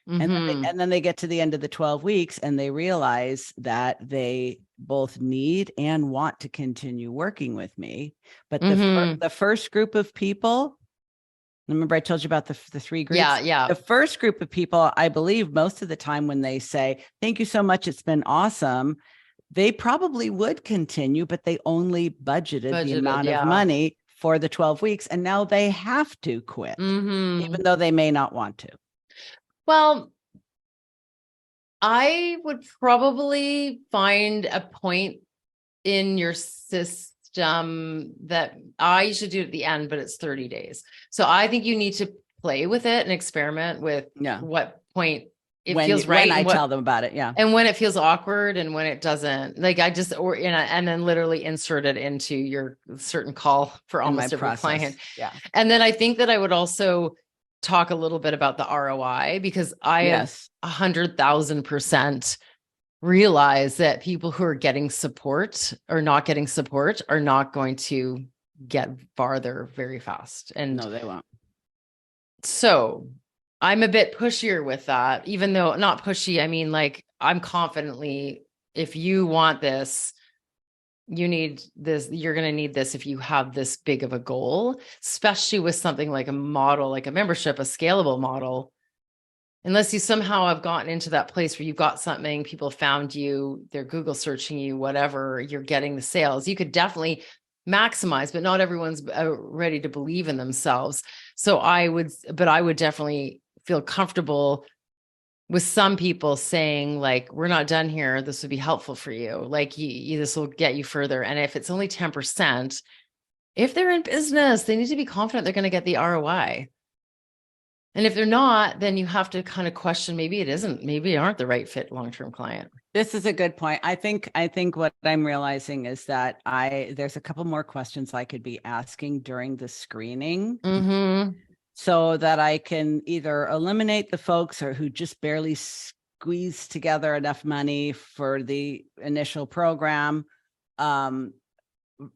And then they get to the end of the 12 weeks and they realize that they both need and want to continue working with me. But the first group of people, remember I told you about the 3 groups? Yeah. The first group of people, I believe most of the time when they say, thank you so much, it's been awesome, they probably would continue, but they only budgeted the amount of money for the 12 weeks. And now they have to quit, even though they may not want to. Well, I would probably find a point in your system that I usually do at the end, but it's 30 days. So I think you need to play with it and experiment with what point it feels right. When I tell them about it. Yeah. And when it feels awkward and when it doesn't, like and then literally insert it into your certain call for almost every client. Yeah. And then I think that I would also talk a little bit about the ROI, because I have 100,000% realize that people who are getting support or not getting support are not going to get farther very fast. And no, they won't. So I'm a bit pushier with that, even though not pushy. I mean, like, I'm confidently, if you want this, you need this, you're going to need this if you have this big of a goal, especially with something like a model, like a membership, a scalable model. Unless you somehow have gotten into that place where you've got something, people found you, they're Google searching you, whatever, you're getting the sales. You could definitely maximize, but not everyone's ready to believe in themselves. So I would definitely feel comfortable with some people saying, like, we're not done here. This would be helpful for you. Like, this will get you further. And if it's only 10%, if they're in business, they need to be confident they're going to get the ROI. And if they're not, then you have to kind of question, maybe they aren't the right fit long-term client. This is a good point. I think what I'm realizing is that there's a couple more questions I could be asking during the screening. So that I can either eliminate the folks who just barely squeeze together enough money for the initial program,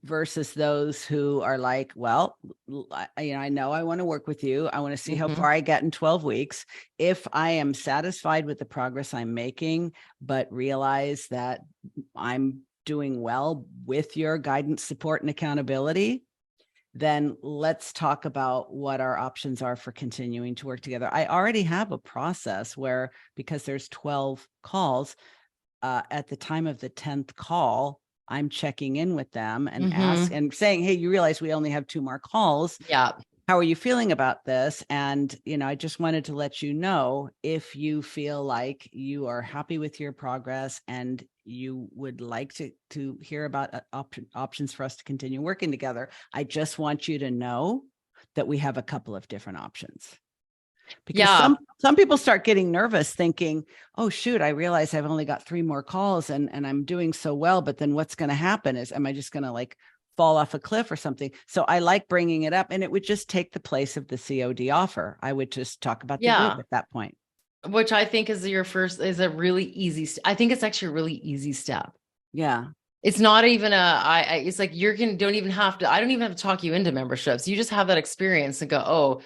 versus those who are like, well, I know I want to work with you. I want to see how far I get in 12 weeks. If I am satisfied with the progress I'm making, but realize that I'm doing well with your guidance, support, and accountability, then let's talk about what our options are for continuing to work together. I already have a process where, because there's 12 calls, at the time of the 10th call, I'm checking in with them and and saying, hey, you realize we only have 2 more calls. Yeah. how are you feeling about this? And, I just wanted to let you know, if you feel like you are happy with your progress and you would like to hear about options for us to continue working together, I just want you to know that we have a couple of different options. Because Yeah. some people start getting nervous thinking, oh shoot, I realize I've only got 3 more calls and I'm doing so well, but then what's going to happen is, am I just going to like fall off a cliff or something? So I like bringing it up, and it would just take the place of the COD offer. I would just talk about the group Yeah. at that point. Which I think is a really easy, I think it's actually a really easy step. Yeah. It's not even it's like don't even have to, I don't even have to talk you into memberships. You just have that experience and go, oh,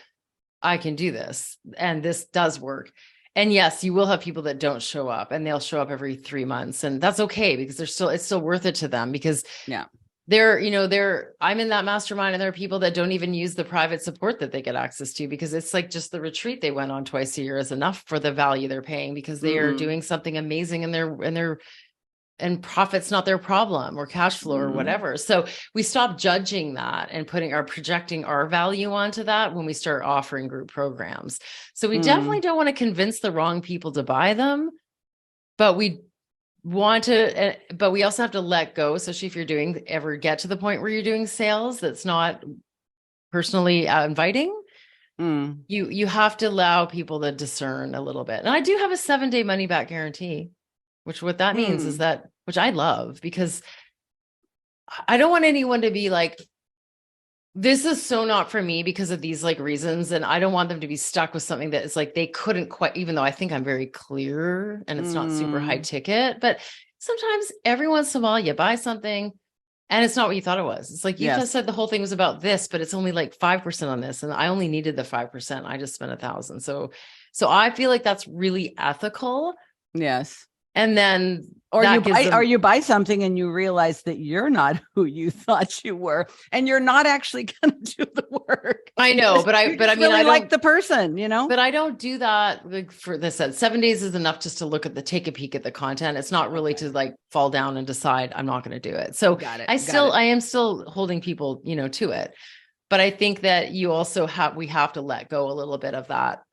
I can do this. And this does work. And yes, you will have people that don't show up, and they'll show up every 3 months, and that's okay, because it's still worth it to them, because Yeah. I'm in that mastermind, and there are people that don't even use the private support that they get access to, because it's like just the retreat they went on twice a year is enough for the value they're paying, because they are doing something amazing, and profit's not their problem, or cash flow or whatever. So we stop judging that and projecting our value onto that when we start offering group programs. So we definitely don't want to convince the wrong people to buy them, but we also have to let go, especially if you're ever get to the point where you're doing sales that's not personally inviting. You have to allow people to discern a little bit. And I do have a 7-day money back guarantee, which what that means is that, which I love, because I don't want anyone to be like, this is so not for me because of these like reasons. And I don't want them to be stuck with something that is like, they couldn't quite, even though I think I'm very clear and it's not super high ticket, but sometimes every once in a while you buy something and it's not what you thought it was. It's like, you just said the whole thing was about this, but it's only like 5% on this. And I only needed the 5%. I just spent 1,000. So I feel like that's really ethical. Yes. And then, or you buy something and you realize that you're not who you thought you were, and you're not actually going to do the work. I know, but I mean, really, I like the person, but I don't do that. Like, for this, 7 days is enough just to take a peek at the content. It's not really to like fall down and decide I'm not going to do it. So I am still holding people, to it. But I think that we have to let go a little bit of that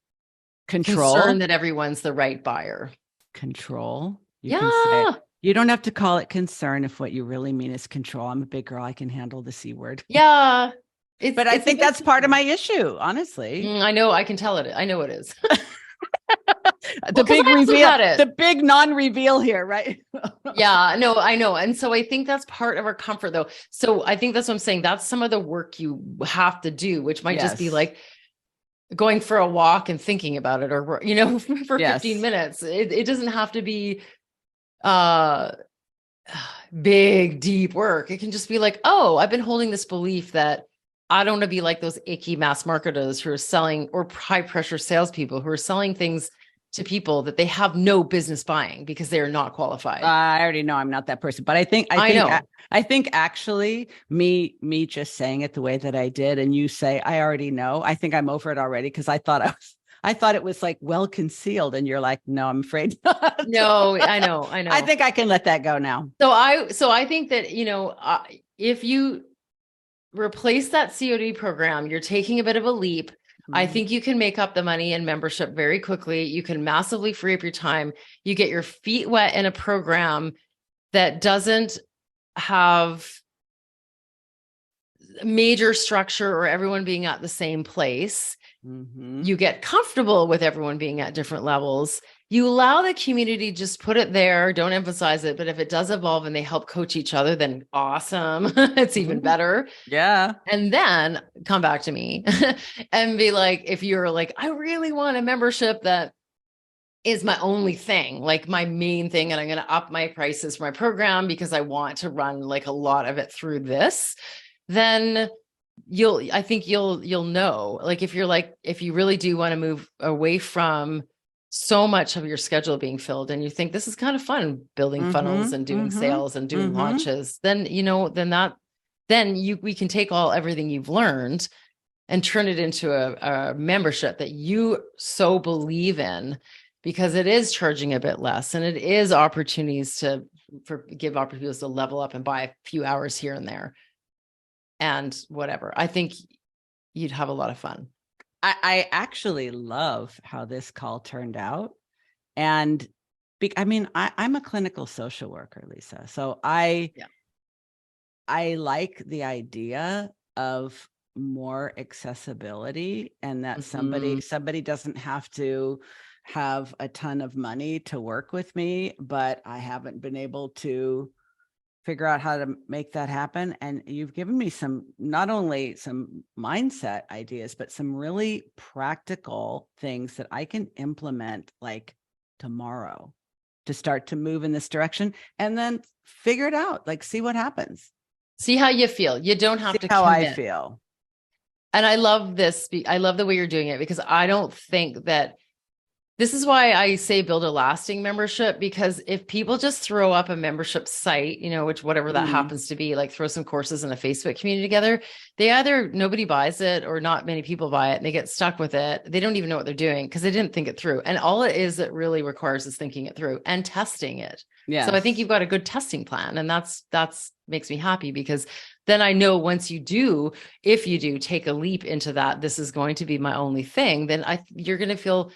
concern that everyone's the right buyer. Control. You can say, you don't have to call it concern if what you really mean is control. I'm a big girl. I can handle the C word. Yeah. But I think that's part of my issue, honestly. I know. I can tell it. I know it is. The big reveal, the big non-reveal here, right? Yeah, no, I know. And so I think that's part of our comfort, though. So I think that's what I'm saying. That's some of the work you have to do, which might just be like going for a walk and thinking about it, or, for 15 minutes. It doesn't have to be big, deep work. It can just be like, oh, I've been holding this belief that I don't want to be like those icky mass marketers who are selling, or high pressure salespeople who are selling things to people that they have no business buying because they are not qualified. I already know I'm not that person, but I think actually me just saying it the way that I did, and you say, I already know, I think I'm over it already, because I thought it was like well concealed, and you're like, no, I'm afraid not. No, I know. I think I can let that go now. So I think that, if you replace that COD program, you're taking a bit of a leap. I think you can make up the money in membership very quickly. You can massively free up your time. You get your feet wet in a program that doesn't have major structure or everyone being at the same place. You get comfortable with everyone being at different levels. You allow the community, just put it there, don't emphasize it. But if it does evolve and they help coach each other, then awesome. It's even better. Yeah. And then come back to me and be like, if you're like, I really want a membership that is my only thing, like my main thing, and I'm going to up my prices for my program because I want to run like a lot of it through this, then I think you'll know, like, if you really do want to move away from so much of your schedule being filled, and you think this is kind of fun building funnels and doing sales and doing launches, then, we can take everything you've learned and turn it into a membership that you so believe in, because it is charging a bit less, and it is opportunities give opportunities to level up and buy a few hours here and there and whatever. I think you'd have a lot of fun. I actually love how this call turned out. And I mean, I'm a clinical social worker, Lisa. So I like the idea of more accessibility, and that Mhm. somebody doesn't have to have a ton of money to work with me, but I haven't been able to figure out how to make that happen. And you've given me some, not only some mindset ideas, but some really practical things that I can implement like tomorrow to start to move in this direction, and then figure it out, like see what happens. See how you feel. You don't have See to how I commit. feel. And I love this. I love the way you're doing it, because I don't think that this is why I say build a lasting membership, because if people just throw up a membership site, which whatever that happens to be, like throw some courses in a Facebook community together, they either nobody buys it or not many people buy it and they get stuck with it. They don't even know what they're doing because they didn't think it through. And all it is that really requires is thinking it through and testing it. Yes. So I think you've got a good testing plan, and that's makes me happy, because then I know once you do, if you do take a leap into that, this is going to be my only thing, then you're going to feel,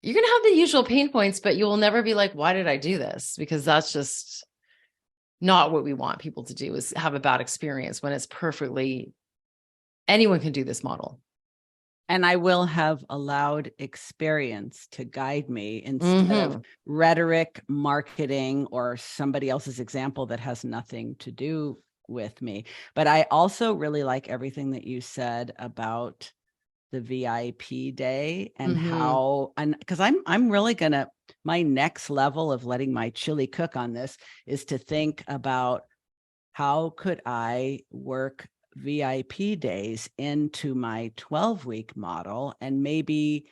you're going to have the usual pain points, but you will never be like, why did I do this? Because that's just not what we want people to do, is have a bad experience when it's perfectly, anyone can do this model. And I will have allowed experience to guide me instead of rhetoric, marketing, or somebody else's example that has nothing to do with me. But I also really like everything that you said about the VIP day and how, and because I'm really gonna, my next level of letting my chili cook on this is to think about how could I work VIP days into my 12-week model, and maybe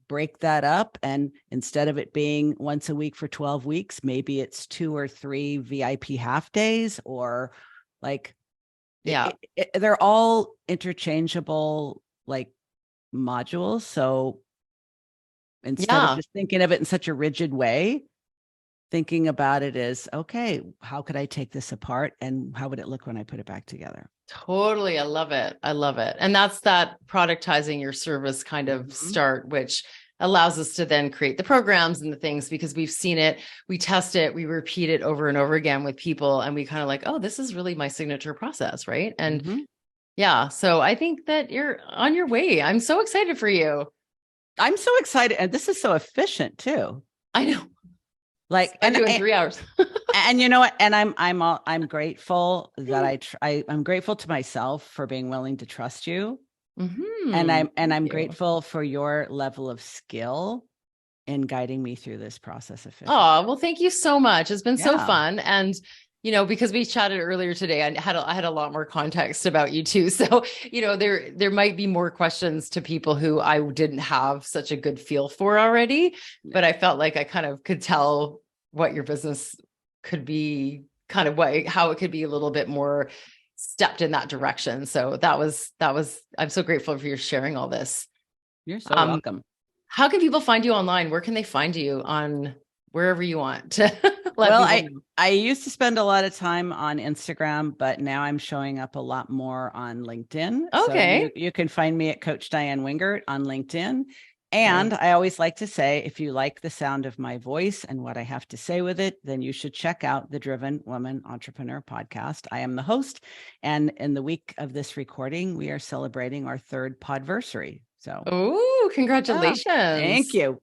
break that up. And instead of it being once a week for 12 weeks, maybe it's 2 or 3 VIP half days, or like, they're all interchangeable, like modules. So instead of just thinking of it in such a rigid way, thinking about it as, okay, how could I take this apart and how would it look when I put it back together? Totally. I love it. I love it. And that's that productizing your service kind of start, which allows us to then create the programs and the things, because we've seen it, we test it, we repeat it over and over again with people. And we kind of like, oh, this is really my signature process. Right. And yeah, so I think that you're on your way. I'm so excited for you. I'm so excited. And this is so efficient too. I know. Like, I'm doing 3 hours. And you know what? And I'm grateful that I'm grateful to myself for being willing to trust you. And I'm grateful for your level of skill in guiding me through this process efficiently. Oh, well, thank you so much. It's been so fun. And because we chatted earlier today, I had a lot more context about you too. So, there might be more questions to people who I didn't have such a good feel for already, but I felt like I kind of could tell what your business could be, kind of how it could be a little bit more stepped in that direction. So that was, I'm so grateful for your sharing all this. You're so welcome. How can people find you online? Where can they find you on wherever you want to? Well, I used to spend a lot of time on Instagram, but now I'm showing up a lot more on LinkedIn. Okay. So you can find me at Coach Diane Wingert on LinkedIn. And I always like to say, if you like the sound of my voice and what I have to say with it, then you should check out the Driven Woman Entrepreneur podcast. I am the host. And in the week of this recording, we are celebrating our 3rd podversary. So, oh, congratulations. Thank you.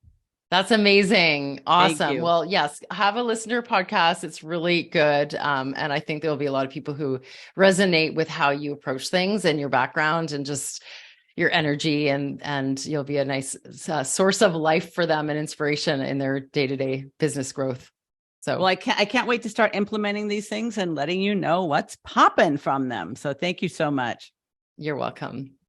That's amazing. Awesome. Well, yes, have a listener podcast. It's really good. And I think there'll be a lot of people who resonate with how you approach things and your background and just your energy, and you'll be a nice source of life for them and inspiration in their day-to-day business growth. So, well, I can't wait to start implementing these things and letting you know what's popping from them. So thank you so much. You're welcome.